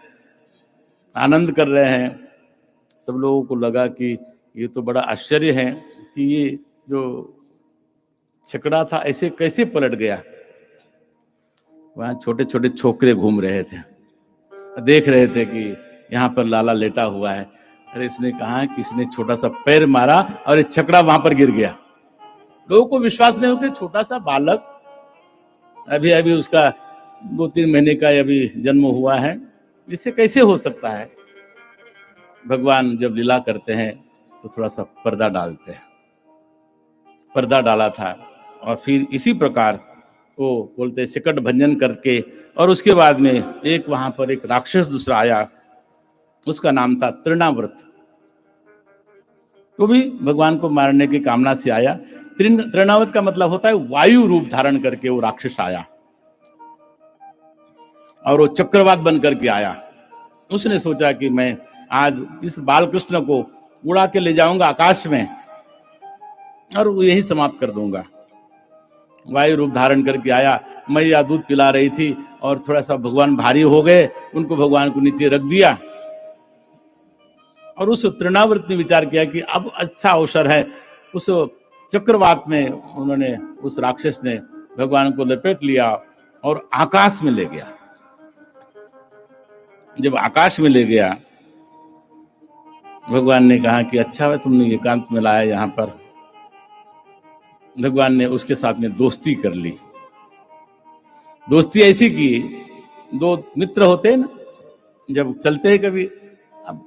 Speaker 3: आनंद कर रहे हैं। सब लोगों को लगा कि ये तो बड़ा आश्चर्य है कि ये जो छकड़ा था ऐसे कैसे पलट गया। वहां छोटे छोटे छोकरे घूम रहे थे, देख रहे थे कि यहाँ पर लाला लेटा हुआ है। अरे इसने कहा कि इसने छोटा सा पैर मारा और ये छकड़ा वहां पर गिर गया। लोगों को विश्वास नहीं हो कि छोटा सा बालक, अभी अभी उसका 2-3 महीने का अभी जन्म हुआ है, इससे कैसे हो सकता है। भगवान जब लीला करते हैं तो थोड़ा सा पर्दा डालते हैं, पर्दा डाला था। और फिर इसी प्रकार वो बोलते सिकट भंजन करके, और उसके बाद में एक वहां पर एक राक्षस दूसरा आया, उसका नाम था तृणाव्रत। वो भी भगवान को मारने की कामना से आया। तृणाव्रत का मतलब होता है वायु रूप धारण करके वो राक्षस आया, और वो चक्रवात बन करके आया। उसने सोचा कि मैं आज इस बालकृष्ण को उड़ा के ले जाऊंगा आकाश में और वो यही समाप्त कर दूंगा। वायु रूप धारण करके आया, मैया दूध पिला रही थी और थोड़ा सा भगवान भारी हो गए, उनको भगवान को नीचे रख दिया। और उस तृणाव्रत ने विचार किया कि अब अच्छा अवसर है। उस चक्रवात में उन्होंने, उस राक्षस ने भगवान को लपेट लिया और आकाश में ले गया। जब आकाश में ले गया, भगवान ने कहा कि अच्छा है तुमने एकांत में लाया यहाँ पर। भगवान ने उसके साथ में दोस्ती कर ली। दोस्ती ऐसी की, दो मित्र होते हैं ना, जब चलते हैं कभी, अब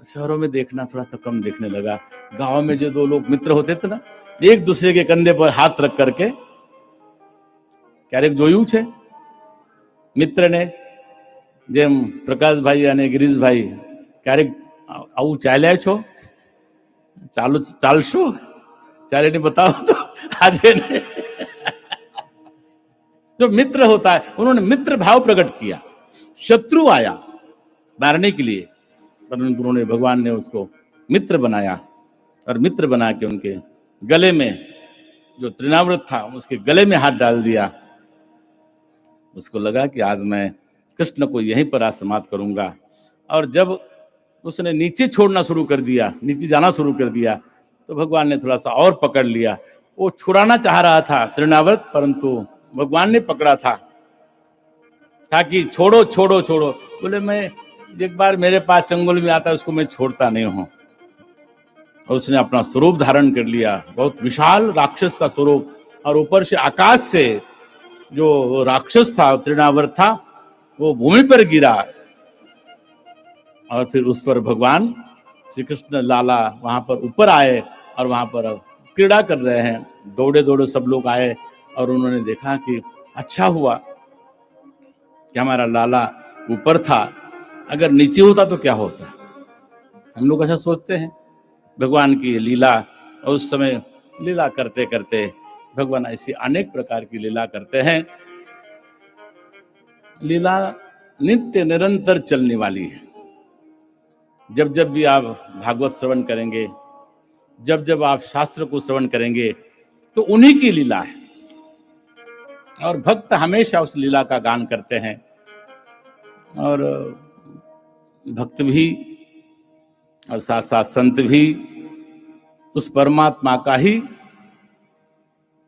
Speaker 3: शहरों में देखना थोड़ा सा कम देखने लगा, गांव में जो दो लोग मित्र होते थे ना, एक दूसरे के कंधे पर हाथ रख करके, क्यारेक जोयू छे मित्र ने, जेम प्रकाश भाई અને गिरीशભાઈ ક્યારેક આવું ચાલ્યા છો, ચાલશો, ચાલીને बताओ तो आज ने जो मित्र होता है, उन्होंने मित्र भाव प्रकट किया। शत्रु आया मारने के लिए, परंतु उन्होंने, भगवान ने उसको मित्र बनाया, और मित्र बना के उनके गले में, जो तृणाव्रत था उसके गले में हाथ डाल दिया। उसको लगा कि आज मैं कृष्ण को यहीं पर आज समाप्त करूंगा। और जब उसने नीचे छोड़ना शुरू कर दिया, नीचे जाना शुरू कर दिया, तो भगवान ने थोड़ा सा और पकड़ लिया वो छुड़ाना चाह रहा था तृणावर्त, परंतु भगवान ने पकड़ा था, कहा कि छोड़ो छोड़ो छोड़ो। बोले मैं एक बार मेरे पास चंगुल में आता है उसको मैं छोड़ता नहीं हूं। और उसने अपना स्वरूप धारण कर लिया, बहुत विशाल राक्षस का स्वरूप, और ऊपर से आकाश से जो राक्षस था तृणावर्त था वो भूमि पर गिरा, और फिर उस पर भगवान श्री कृष्ण लाला वहां पर ऊपर आए और वहां पर क्रीड़ा कर रहे हैं। दौड़े दौड़े सब लोग आए और उन्होंने देखा कि अच्छा हुआ कि हमारा लाला ऊपर था, अगर नीचे होता तो क्या होता। हम लोग ऐसा सोचते हैं। भगवान की लीला, और उस समय लीला करते करते भगवान ऐसी अनेक प्रकार की लीला करते हैं। लीला नित्य निरंतर चलने वाली है। जब जब भी आप भागवत श्रवण करेंगे, जब जब आप शास्त्र को श्रवण करेंगे, तो उन्हीं की लीला है, और भक्त हमेशा उस लीला का गान करते हैं। और भक्त भी और साथ साथ संत भी उस परमात्मा का ही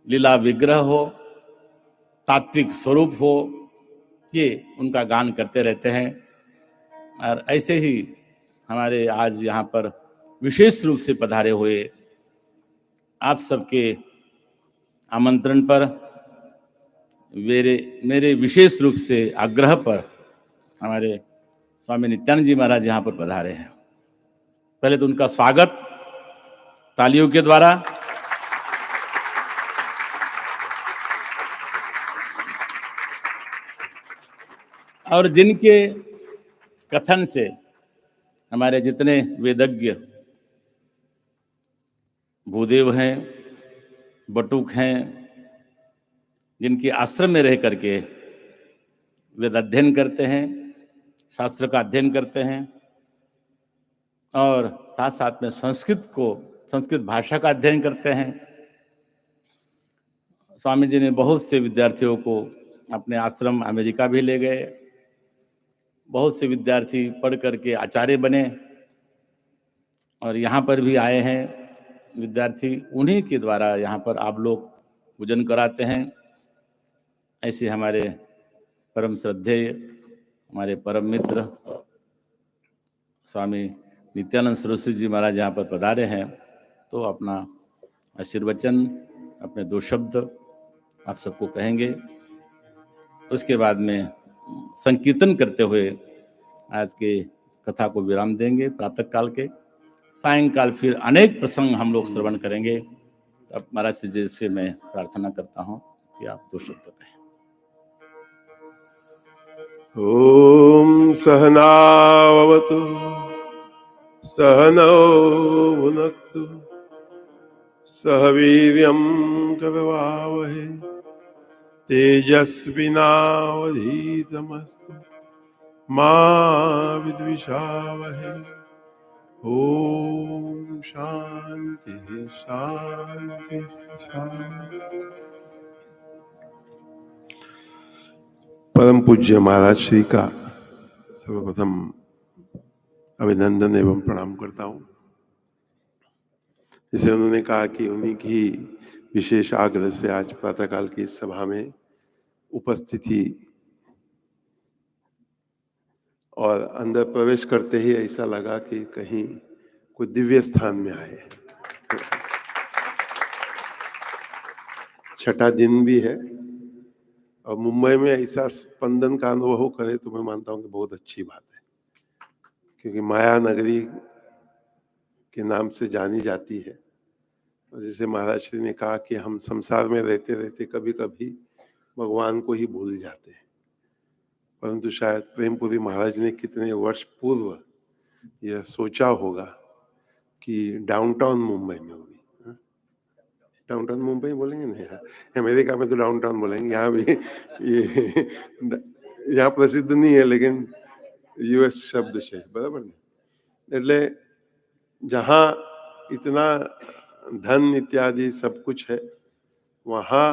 Speaker 3: लीला विग्रह हो, तात्विक स्वरूप हो, ये उनका गान करते रहते हैं। और ऐसे ही हमारे आज यहाँ पर विशेष रूप से पधारे हुए आप सबके आमंत्रण पर, मेरे विशेष रूप से आग्रह पर हमारे स्वामी नित्यानंद जी महाराज यहाँ पर पधारे हैं। पहले तो उनका स्वागत तालियों के द्वारा। और जिनके कथन से हमारे जितने वेदज्ञ भूदेव हैं, बटुक हैं, जिनके आश्रम में रह करके वेद अध्ययन करते हैं, शास्त्र का अध्ययन करते हैं, और साथ साथ में संस्कृत भाषा का अध्ययन करते हैं। स्वामी जी ने बहुत से विद्यार्थियों को अपने आश्रम अमेरिका भी ले गए। बहुत से विद्यार्थी पढ़ करके आचार्य बने, और यहाँ पर भी आए हैं विद्यार्थी। उन्हीं के द्वारा यहाँ पर आप लोग पूजन कराते हैं। ऐसे हमारे परम श्रद्धेय, हमारे परम मित्र स्वामी नित्यानंद सरस्वती जी महाराज यहाँ पर पधारे हैं, तो अपना आशीर्वचन, अपने 2 शब्द आप सबको कहेंगे। उसके बाद में संकीर्तन करते हुए आज के कथा को विराम देंगे प्रातः काल के। सायंकाल फिर अनेक प्रसंग हम लोग श्रवण करेंगे। अब महाराज जी से मैं प्रार्थना करता हूँ कि आप 2 शब्द कहें।
Speaker 2: ओम सहनावतु सहनौ भुनक्तु सह वीर्यं करवावहै तेजस्विनावधीतमस्तु मा विद्विषावहै। ओम शांति शांति शांति। परम पूज्य महाराज श्री का सर्वप्रथम अभिनंदन एवं प्रणाम करता हूँ। जैसे उन्होंने कहा कि उन्हीं की विशेष आग्रह से आज प्रातःकाल की इस सभा में उपस्थिति, और अंदर प्रवेश करते ही ऐसा लगा कि कहीं कोई दिव्य स्थान में आए। छठा दिन भी है, और मुंबई में ऐसा स्पंदन का अनुभव करे तो मैं मानता हूँ कि बहुत अच्छी बात है, क्योंकि माया नगरी के नाम से जानी जाती है। और जैसे महाराज श्री ने कहा कि हम संसार में रहते रहते कभी कभी भगवान को ही भूल जाते हैं, परंतु शायद प्रेमपुरी महाराज ने कितने वर्ष पूर्व यह सोचा होगा कि डाउनटाउन मुंबई में होगी। डाउनटाउन मुंबई बोलेंगे नहीं, अमेरिका में तो डाउनटाउन बोलेंगे, यहाँ भी ये यहाँ प्रसिद्ध नहीं है, लेकिन यूएस शब्द है बराबर ने। એટલે जहाँ इतना धन इत्यादि सब कुछ है, वहाँ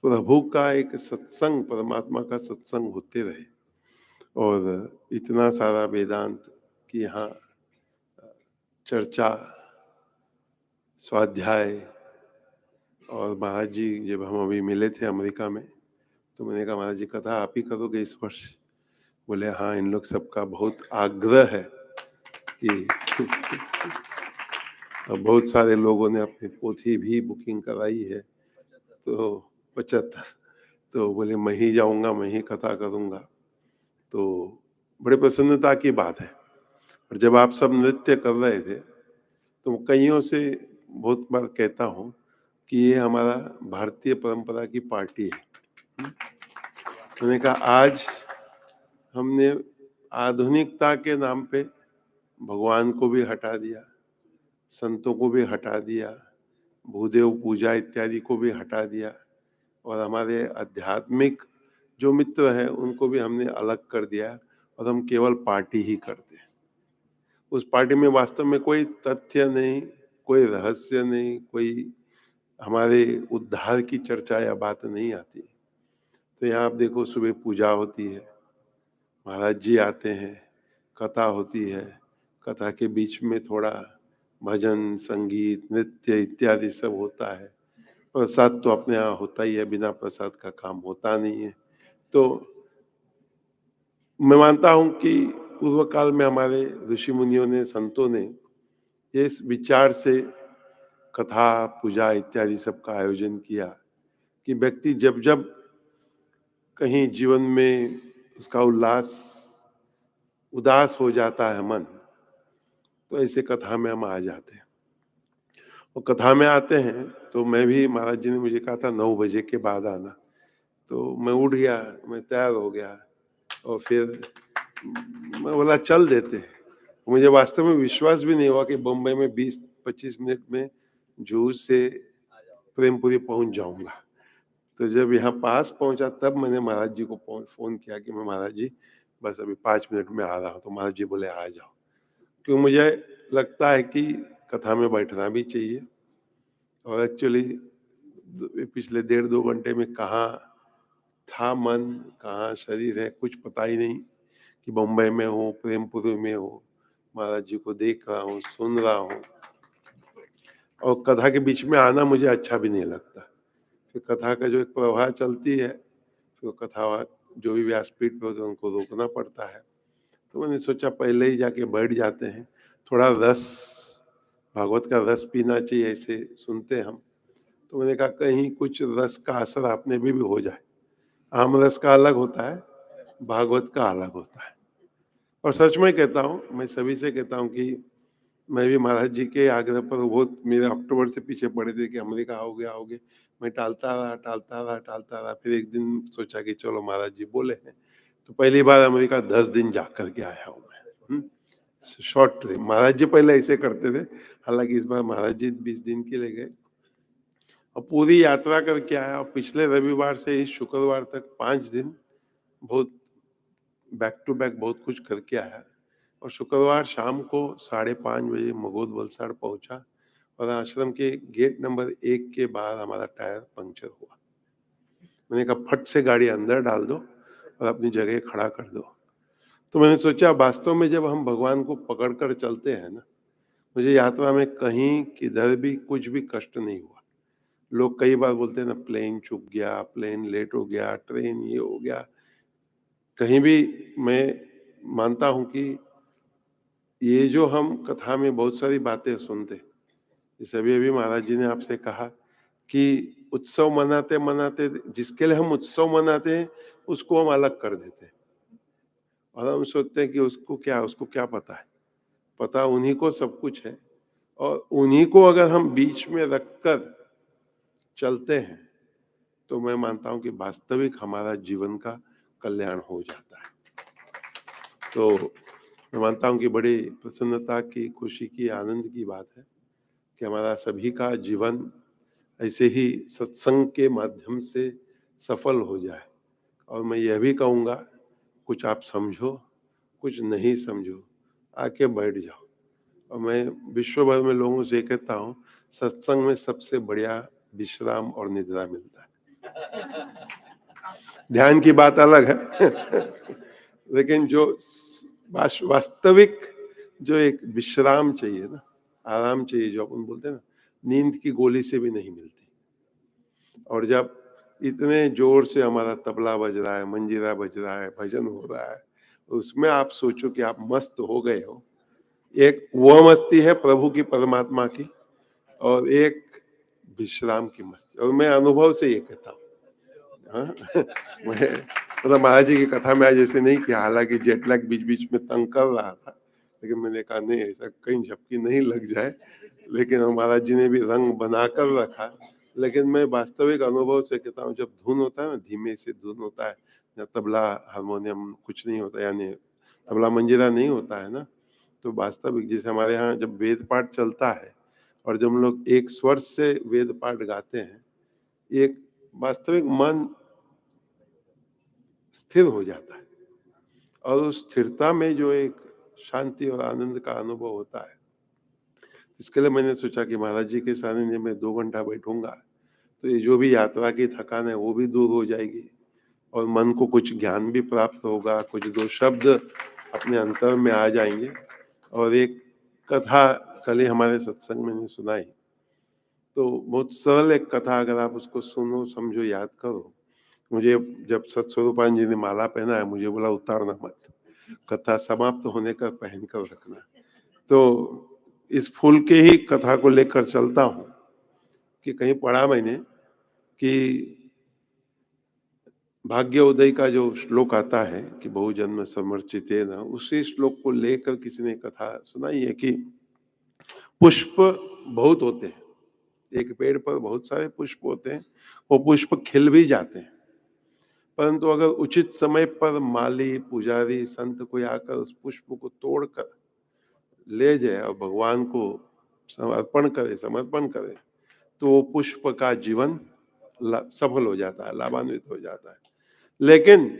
Speaker 2: प्रभु का एक सत्संग, परमात्मा का सत्संग होते रहे, और इतना सारा वेदांत की यहाँ चर्चा, स्वाध्याय, और महाराज जी जब हम अभी मिले थे अमेरिका में, तो मैंने कहा महाराज जी कथा आप ही करोगे इस वर्ष? बोले हाँ, इन लोग सबका बहुत आग्रह है कि अब बहुत सारे लोगों ने अपनी पोथी भी बुकिंग कराई है, तो 75, तो बोले मैं ही जाऊंगा, मैं ही कथा करूंगा। तो बड़े प्रसन्नता की बात है। और जब आप सब नृत्य कर रहे थे तो कईयों से बहुत बार कहता हूँ कि ये हमारा भारतीय परंपरा की पार्टी है। मैंने कहा आज हमने आधुनिकता के नाम पे भगवान को भी हटा दिया, संतों को भी हटा दिया, भूदेव पूजा इत्यादि को भी हटा दिया, और हमारे आध्यात्मिक जो मित्र हैं उनको भी हमने अलग कर दिया, और हम केवल पार्टी ही करते हैं। उस पार्टी में वास्तव में कोई तथ्य नहीं, कोई रहस्य नहीं, कोई हमारे उद्धार की चर्चा या बात नहीं आती। तो यहाँ आप देखो सुबह पूजा होती है, महाराज जी आते हैं, कथा होती है, कथा के बीच में थोड़ा भजन संगीत नृत्य इत्यादि सब होता है। प्रसाद तो अपने यहाँ होता ही है, बिना प्रसाद का काम होता नहीं है। तो मैं मानता हूं कि पूर्व काल में हमारे ऋषि मुनियों ने, संतों ने इस विचार से कथा पूजा इत्यादि सब का आयोजन किया कि व्यक्ति जब जब कहीं जीवन में उसका उदास हो जाता है मन, तो ऐसे कथा में हम आ जाते हैं। और कथा में आते हैं तो मैं भी, महाराज जी ने मुझे कहा था 9 बजे के बाद आना, तो मैं उठ गया, मैं तैयार हो गया, और फिर मैं बोला चल देते हैं। मुझे वास्तव में विश्वास भी नहीं हुआ कि बम्बई में 20-25 मिनट में जूहू से प्रेमपुरी पहुंच जाऊंगा। तो जब यहाँ पास पहुंचा तब मैंने महाराज जी को फोन किया कि मैं महाराज जी बस अभी 5 मिनट में आ रहा हूँ। तो महाराज जी बोले आ जाओ, क्योंकि मुझे लगता है कि कथा में बैठना भी चाहिए। और एक्चुअली पिछले 1.5-2 घंटे में कहाँ था मन, कहाँ शरीर है, कुछ पता ही नहीं कि बम्बई में हूँ, प्रेमपुरी में हूँ, महाराज जी को देख रहा हूँ, सुन रहा हूँ। और कथा के बीच में आना मुझे अच्छा भी नहीं लगता। फिर कथा का जो एक प्रवाह चलती है, फिर कथा जो भी व्यासपीठ पे होते हैं उनको रोकना पड़ता है। तो मैंने सोचा पहले ही जाके बैठ जाते हैं, थोड़ा रस, भागवत का रस पीना चाहिए, ऐसे सुनते हैं हम। तो मैंने कहा कहीं कुछ रस का असर आपने भी हो जाए। आम रस का अलग होता है, भागवत का अलग होता है। और सच में कहता हूँ, मैं सभी से कहता हूँ कि मैं भी महाराज जी के आग्रह पर बहुत, मेरे अक्टूबर से पीछे पड़े थे कि अमेरिका आओगे। मैं टालता रहा। फिर एक दिन सोचा कि चलो महाराज जी बोले हैं, तो पहली बार अमेरिका 10 दिन जा करके आया हूँ मैं। Short trip. महाराज जी पहले ऐसे करते थे, हालांकि इस बार महाराज जी 20 दिन के लिए गए और पूरी यात्रा करके आया। और पिछले रविवार से इस शुक्रवार तक 5 दिन बहुत बैक टू बैक बहुत कुछ करके आया। और शुक्रवार शाम को 5:30 बजे मगोद वलसाड़ पहुंचा, और आश्रम के गेट नंबर 1 के बाहर हमारा टायर पंक्चर हुआ। मैंने कहा फट से गाड़ी अंदर डाल दो और अपनी जगह खड़ा कर दो। तो मैंने सोचा वास्तव में जब हम भगवान को पकड़ कर चलते हैं ना, मुझे यात्रा में कहीं किधर भी कुछ भी कष्ट नहीं हुआ। लोग कई बार बोलते हैं ना, प्लेन चूक गया, प्लेन लेट हो गया, ट्रेन ये हो गया। कहीं भी मैं मानता हूं कि ये जो हम कथा में बहुत सारी बातें सुनते, जैसे अभी महाराज जी ने आपसे कहा कि उत्सव मनाते मनाते जिसके लिए हम उत्सव मनाते हैं उसको हम अलग कर देते हैं, और हम सोचते हैं कि उसको क्या पता है। पता उन्हीं को सब कुछ है, और उन्हीं को अगर हम बीच में रखकर चलते हैं तो मैं मानता हूं कि वास्तविक हमारा जीवन का कल्याण हो जाता है। तो मैं मानता हूं कि बड़ी प्रसन्नता की, खुशी की, आनंद की बात है कि हमारा सभी का जीवन ऐसे ही सत्संग के माध्यम से सफल हो जाए। और मैं यह भी कहूँगा, कुछ आप समझो, कुछ नहीं समझो, आके बैठ जाओ। और मैं विश्व भर में लोगों से कहता हूँ, सत्संग में सबसे बढ़िया विश्राम और निद्रा मिलता है। ध्यान की बात अलग है लेकिन जो वास्तविक जो एक विश्राम चाहिए ना, आराम चाहिए, जो अपन बोलते हैं ना, नींद की गोली से भी नहीं मिलती। और जब इतने जोर से हमारा तबला बज रहा है, मंजीरा बज रहा है, भजन हो रहा है, उसमें आप सोचो कि आप मस्त हो गए हो। एक वो मस्ती है प्रभु की, परमात्मा की, और एक विश्राम की मस्ती। और मैं अनुभव से ये कहता हूँ, हाँ मैं मतलब महाराज जी की कथा में आज ऐसे नहीं किया, हालांकि जेट लैग बीच बीच में तंग कर रहा था, लेकिन मैंने कहा नहीं, ऐसा कहीं झपकी नहीं लग जाए। लेकिन महाराज जी ने भी रंग बनाकर रखा। लेकिन मैं वास्तविक अनुभव से कहता हूँ, जब धुन होता है ना, धीमे से धुन होता है, या तबला हारमोनियम कुछ नहीं होता, यानी तबला मंजीरा नहीं होता है ना, तो वास्तविक जैसे हमारे यहाँ जब वेद पाठ चलता है और जब हम लोग एक स्वर से वेद पाठ गाते हैं, एक वास्तविक मन स्थिर हो जाता है, और उस स्थिरता में जो एक शांति और आनंद का अनुभव होता है, इसके लिए मैंने सोचा कि महाराज जी के सानिध्य में 2 घंटा बैठूंगा तो ये जो भी यात्रा की थकान है वो भी दूर हो जाएगी, और मन को कुछ ज्ञान भी प्राप्त होगा, कुछ 2 शब्द अपने अंतर में आ जाएंगे। और एक कथा कल ही हमारे सत्संग में ने सुनाई, तो बहुत सरल एक कथा, अगर आप उसको सुनो, समझो, याद करो। मुझे जब सत्स्वरूपानंद जी ने माला पहना है, मुझे बोला उतारना मत, कथा समाप्त होने का पहन कर रखना। तो इस फूल के ही कथा को लेकर चलता हूँ कि कहीं पढ़ा मैंने कि भाग्य उदय का जो श्लोक आता है कि बहुजन्म समर्चित है ना, उसी श्लोक को लेकर किसी ने कथा सुनाई है कि पुष्प बहुत होते हैं, एक पेड़ पर बहुत सारे पुष्प होते हैं, वो पुष्प खिल भी जाते हैं, परंतु अगर उचित समय पर माली, पुजारी, संत कोई आकर उस पुष्प को तोड़कर ले जाए और भगवान को समर्पण करे, तो वो पुष्प का जीवन सफल हो जाता है, लाभान्वित हो जाता है। लेकिन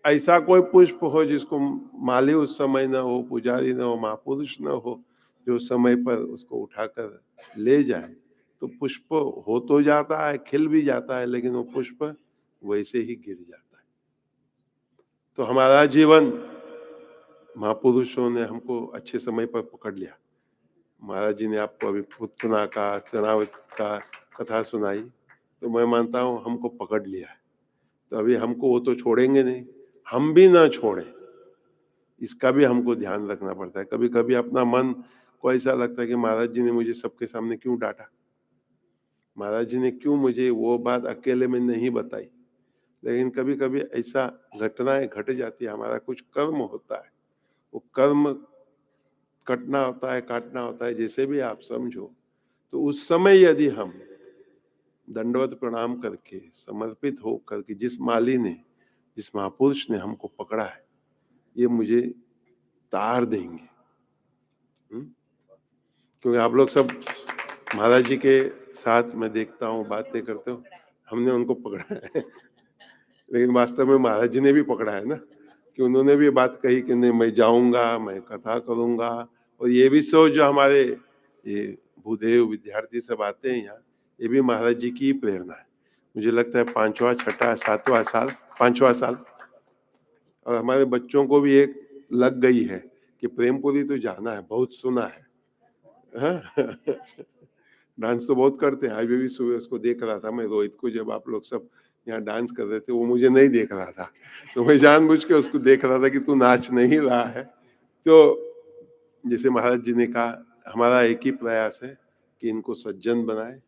Speaker 2: ऐसा कोई पुष्प हो जिसको माली उस समय न हो, पुजारी न हो, महापुरुष न हो, जो समय पर उसको उठाकर ले जाए, तो पुष्प हो तो जाता है, खिल भी जाता है, लेकिन वो पुष्प वैसे ही गिर जाता है। तो हमारा जीवन, महापुरुषों ने हमको अच्छे समय पर पकड़ लिया। महाराज जी ने आपको अभी पुतना का, चनावत का कथा सुनाई, तो मैं मानता हूँ हमको पकड़ लिया है। तो अभी हमको वो तो छोड़ेंगे नहीं, हम भी ना छोड़ें, इसका भी हमको ध्यान रखना पड़ता है। कभी कभी अपना मन को ऐसा लगता है कि महाराज जी ने मुझे सबके सामने क्यों डांटा, महाराज जी ने क्यों मुझे वो बात अकेले में नहीं बताई। लेकिन कभी कभी ऐसा घटनाएं घट जाती है, हमारा कुछ कर्म होता है, वो कर्म कटना होता है, काटना होता है, जैसे भी आप समझो। तो उस समय यदि हम दंडवत प्रणाम करके, समर्पित हो करके, जिस माली ने, जिस महापुरुष ने हमको पकड़ा है, ये मुझे तार देंगे। क्योंकि आप लोग सब महाराज जी के साथ मैं देखता हूँ, बातें करते हो, हमने उनको पकड़ा है लेकिन वास्तव में महाराज जी ने भी पकड़ा है ना, कि उन्होंने भी बात कही कि नहीं, मैं जाऊंगा, मैं कथा करूंगा। और ये भी सोच, जो हमारे ये भूदेव विद्यार्थी सब आते हैं यहाँ, ये भी महाराज जी की प्रेरणा है। मुझे लगता है 5वां, 6वां, 7वां साल, 5वां साल, और हमारे बच्चों को भी एक लग गई है कि प्रेमपुरी तो जाना है, बहुत सुना है। डांस तो बहुत करते हैं, आज भी सुबह उसको देख रहा था मैं, रोहित को, जब आप लोग सब यहाँ डांस कर रहे थे, वो मुझे नहीं देख रहा था, तो मैं जानबूझ के उसको देख रहा था कि तू नाच नहीं रहा है। तो जैसे महाराज जी ने कहा, हमारा एक ही प्रयास है कि इनको सज्जन बनाए,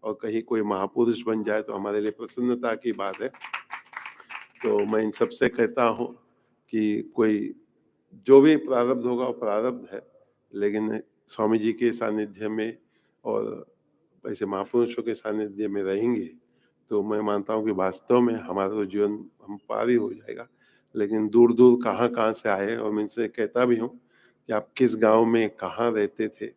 Speaker 2: और कहीं कोई महापुरुष बन जाए तो हमारे लिए प्रसन्नता की बात है। तो मैं इन सबसे कहता हूँ कि कोई जो भी प्रारब्ध होगा वो प्रारब्ध है, लेकिन स्वामी जी के सानिध्य में और ऐसे महापुरुषों के सानिध्य में रहेंगे तो मैं मानता हूँ कि वास्तव में हमारा तो जीवन हम पार ही हो जाएगा। लेकिन दूर दूर कहाँ कहाँ से आए, और मैं इनसे कहता भी हूँ कि आप किस गांव में कहाँ रहते थे,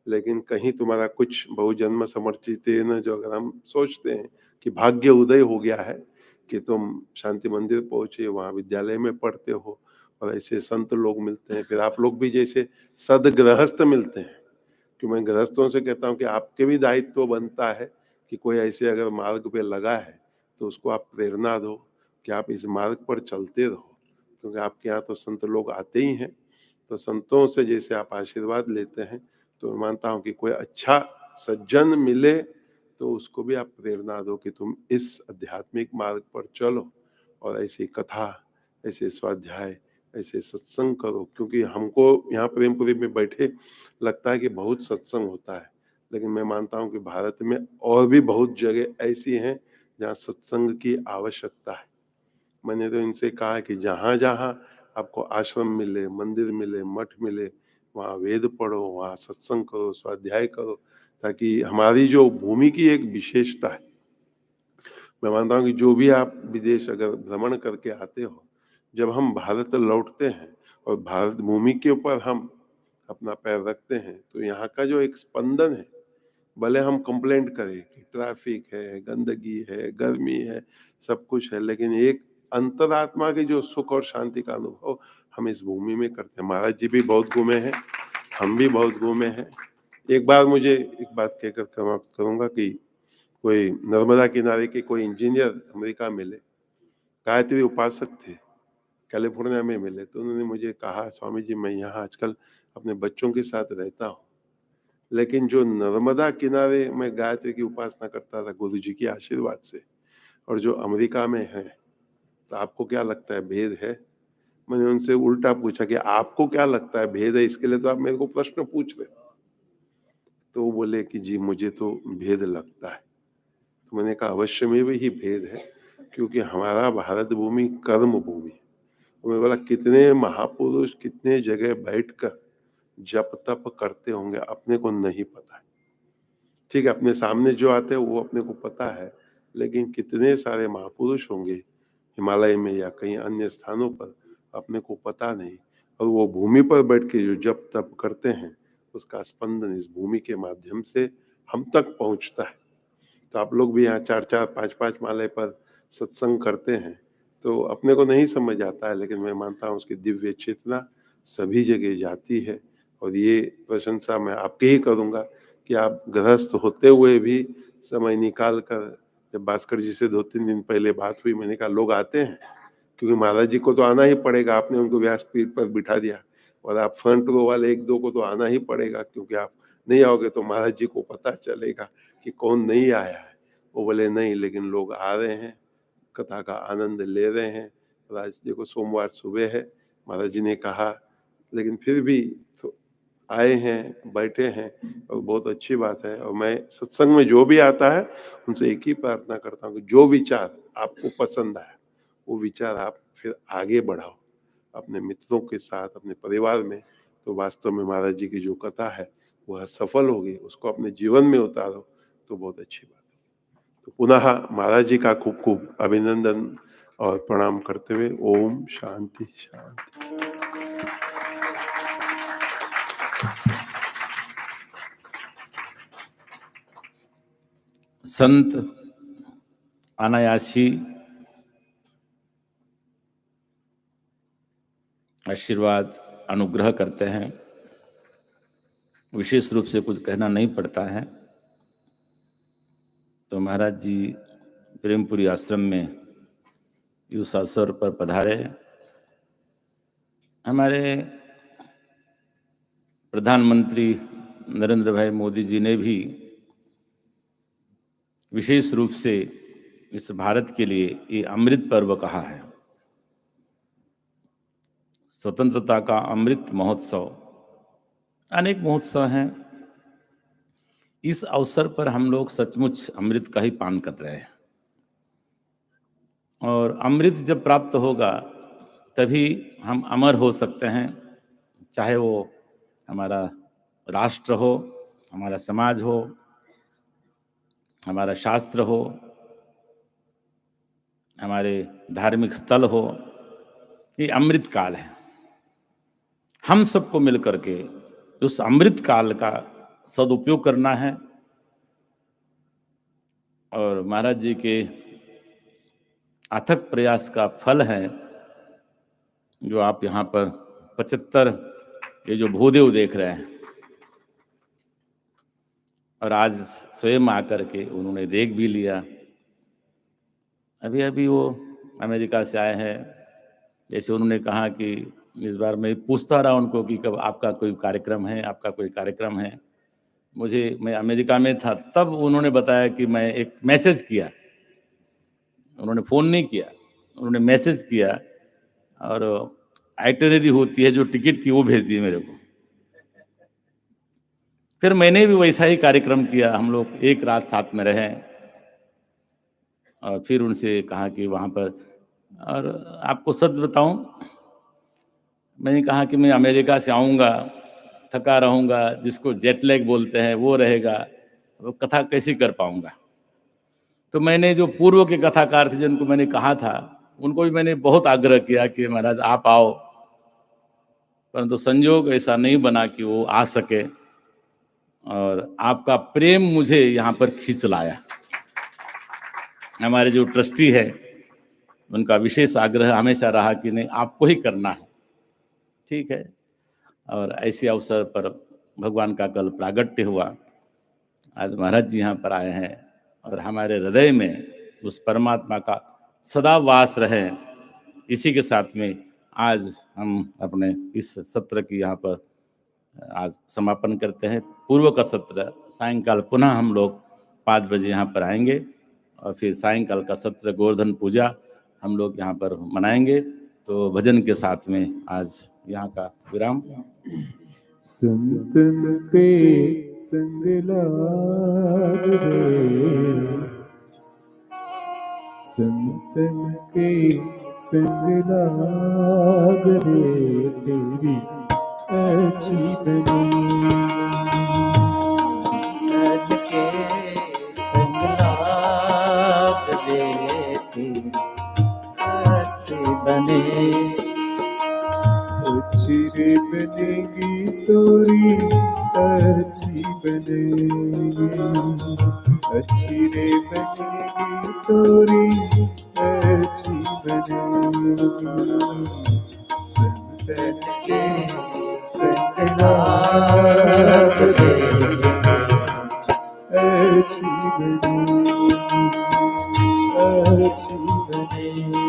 Speaker 2: लेकिन कहीं तुम्हारा कुछ बहुजन्म समर्चित है ना, जो अगर हम सोचते हैं कि भाग्य उदय हो गया है कि तुम शांति मंदिर पहुंचे, वहाँ विद्यालय में पढ़ते हो और ऐसे संत लोग मिलते हैं, फिर आप लोग भी जैसे सदगृहस्थ मिलते हैं। कि मैं गृहस्थों से कहता हूँ कि आपके भी दायित्व बनता है कि कोई ऐसे अगर मार्ग पे लगा है तो उसको आप प्रेरणा दो कि आप इस मार्ग पर चलते रहो, क्योंकि आपके यहाँ तो संत लोग आते ही हैं। तो संतों से जैसे आप आशीर्वाद लेते हैं, तो मैं मानता हूँ कि कोई अच्छा सज्जन मिले तो उसको भी आप प्रेरणा दो कि तुम इस आध्यात्मिक मार्ग पर चलो और ऐसी कथा, ऐसे स्वाध्याय, ऐसे सत्संग करो। क्योंकि हमको यहाँ प्रेमपुरी में बैठे लगता है कि बहुत सत्संग होता है, लेकिन मैं मानता हूँ कि भारत में और भी बहुत जगह ऐसी हैं जहाँ सत्संग की आवश्यकता है। मैंने तो इनसे कहा कि जहाँ जहाँ आपको आश्रम मिले, मंदिर मिले, मठ मिले, वहाँ वेद पढ़ो, वहाँ सत्संग करो, स्वाध्याय करो, ताकि हमारी जो भूमि की एक विशेषता है, मैं मानता हूँ कि जो भी आप विदेश अगर भ्रमण करके आते हो, जब हम भारत लौटते हैं और भारत भूमि के ऊपर हम अपना पैर रखते हैं, तो यहाँ का जो एक स्पंदन है, भले हम कंप्लेंट करें कि ट्रैफिक है, गंदगी है, गर्मी है, सब कुछ है, लेकिन एक अंतरात्मा की जो सुख और शांति का अनुभव हम इस भूमि में करते हैं। महाराज जी भी बहुत घूमे हैं, हम भी बहुत घूमे हैं। एक बार मुझे एक बात कहकर समाप्त करूंगा कि कोई नर्मदा किनारे के कोई इंजीनियर अमेरिका मिले, गायत्री उपासक थे, कैलिफोर्निया में मिले, तो उन्होंने मुझे कहा, स्वामी जी मैं यहाँ आजकल अपने बच्चों के साथ रहता हूँ, लेकिन जो नर्मदा किनारे मैं गायत्री की उपासना करता था गुरु जी के आशीर्वाद से, और जो अमेरिका में है, तो आपको क्या लगता है भेद है? मैंने उनसे उल्टा पूछा कि आपको क्या लगता है भेद है, इसके लिए तो आप मेरे को प्रश्न पूछ रहे हो। तो वो बोले कि जी मुझे तो भेद लगता है। तो मैंने कहा अवश्य में भी ही भेद है, क्योंकि हमारा भारत भूमि कर्म भूमि है। तो मैं बोला कितने महापुरुष कितने जगह बैठकर जप तप करते होंगे, अपने को नहीं पता है। ठीक है, अपने सामने जो आते हैं वो अपने को पता है, लेकिन कितने सारे महापुरुष होंगे हिमालय में या कहीं अन्य स्थानों पर, अपने को पता नहीं। और वो भूमि पर बैठ के जो जप तप करते हैं, उसका स्पंदन इस भूमि के माध्यम से हम तक पहुंचता है। तो आप लोग भी यहाँ 4-4 5-5 माले पर सत्संग करते हैं, तो अपने को नहीं समझ आता है, लेकिन मैं मानता हूँ उसकी दिव्य चेतना सभी जगह जाती है। और ये प्रशंसा मैं आपकी ही करूँगा कि आप गृहस्थ होते हुए भी समय निकाल कर, जब भास्कर जी से 2-3 दिन पहले बात हुई, मैंने कहा लोग आते हैं क्योंकि महाराज जी को तो आना ही पड़ेगा, आपने उनको व्यासपीठ पर बिठा दिया, और आप फ्रंट रो वाले 1-2 को तो आना ही पड़ेगा, क्योंकि आप नहीं आओगे तो महाराज जी को पता चलेगा कि कौन नहीं आया है। वो बोले नहीं, लेकिन लोग आ रहे हैं, कथा का आनंद ले रहे हैं। महाराज जी को सोमवार सुबह है, महाराज जी ने कहा, लेकिन फिर भी तो आए हैं, बैठे हैं, और बहुत अच्छी बात है। और मैं सत्संग में जो भी आता है उनसे एक ही प्रार्थना करता हूँ कि जो विचार आपको पसंद आया वो विचार आप फिर आगे बढ़ाओ अपने मित्रों के साथ, अपने परिवार में। तो वास्तव में महाराज जी की जो कथा है वह सफल होगी, उसको अपने जीवन में उतारो तो बहुत अच्छी बात है। तो पुनः महाराज जी का खूब खूब अभिनंदन और प्रणाम करते हुए ओम शांति शांति।
Speaker 3: संत अनायासी आशीर्वाद अनुग्रह करते हैं, विशेष रूप से कुछ कहना नहीं पड़ता है। तो महाराज जी प्रेमपुरी आश्रम में इस अवसर पर पधारे। हमारे प्रधानमंत्री नरेंद्र भाई मोदी जी ने भी विशेष रूप से इस भारत के लिए ये अमृत पर्व कहा है, स्वतंत्रता का अमृत महोत्सव। अनेक महोत्सव हैं, इस अवसर पर हम लोग सचमुच अमृत का ही पान कर रहे हैं। और अमृत जब प्राप्त होगा तभी हम अमर हो सकते हैं, चाहे वो हमारा राष्ट्र हो, हमारा समाज हो, हमारा शास्त्र हो, हमारे धार्मिक स्थल हो। ये अमृत काल है, हम सबको मिलकर के उस अमृत काल का सदुपयोग करना है। और महाराज जी के अथक प्रयास का फल है जो आप यहाँ पर 75 ये जो भूदेव देख रहे हैं, और आज स्वयं आकर के उन्होंने देख भी लिया। अभी अभी वो अमेरिका से आए हैं, जैसे उन्होंने कहा कि इस बार मैं पूछता रहा उनको कि कब आपका कोई कार्यक्रम है, आपका कोई कार्यक्रम है। मैं अमेरिका में था, तब उन्होंने बताया कि मैं एक मैसेज किया, उन्होंने फ़ोन नहीं किया, उन्होंने मैसेज किया और आइटिनरी होती है जो टिकट की, वो भेज दी मेरे को। फिर मैंने भी वैसा ही कार्यक्रम किया, हम लोग एक रात साथ में रहे और फिर उनसे कहा कि वहाँ पर, और आपको सच बताऊं, मैंने कहा कि मैं अमेरिका से आऊँगा, थका रहूँगा, जिसको जेट लैग बोलते हैं वो रहेगा, वो कथा कैसे कर पाऊँगा। तो मैंने जो पूर्व के कथाकार थे जिनको मैंने कहा था, उनको भी मैंने बहुत आग्रह किया कि महाराज आप आओ, परंतु संयोग ऐसा नहीं बना कि वो आ सके, और आपका प्रेम मुझे यहाँ पर खींच लाया। हमारे जो ट्रस्टी है उनका विशेष आग्रह हमेशा रहा कि नहीं, आपको ही करना है, ठीक है। और ऐसे अवसर पर भगवान का कल प्रागट्य हुआ, आज महाराज जी यहाँ पर आए हैं और हमारे हृदय में उस परमात्मा का सदा वास रहे। इसी के साथ में आज हम अपने इस सत्र की यहाँ पर आज समापन करते हैं। पूर्व का सत्र सायंकाल पुनः हम लोग 5 बजे यहाँ पर आएंगे और फिर सायंकाल का सत्र गोवर्धन पूजा हम लोग यहाँ पर मनाएंगे। तो भजन के साथ में आज यहाँ का विराम।
Speaker 4: संतन के संग लाग रे, संतन के संग लाग रे, तेरी अच्छी बनी।
Speaker 1: संतन के संग लाग रे, तेरी अच्छी बने।
Speaker 4: अच्छी रे बनेगी तोरी अच्छी बनेगी, अच्छी रे बनेगी तोरी अच्छी बनेगी। संतन के संग लाग रे, अच्छी बनेगी, अच्छी बनेगी।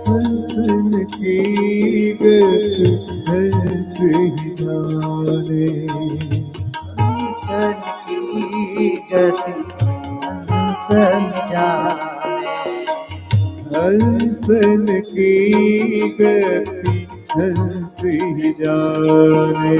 Speaker 4: हंसन की गति हंस ही जाने,
Speaker 1: हंसन की गति हंसन जाने।
Speaker 4: हंसन की गति हंस ही जाने।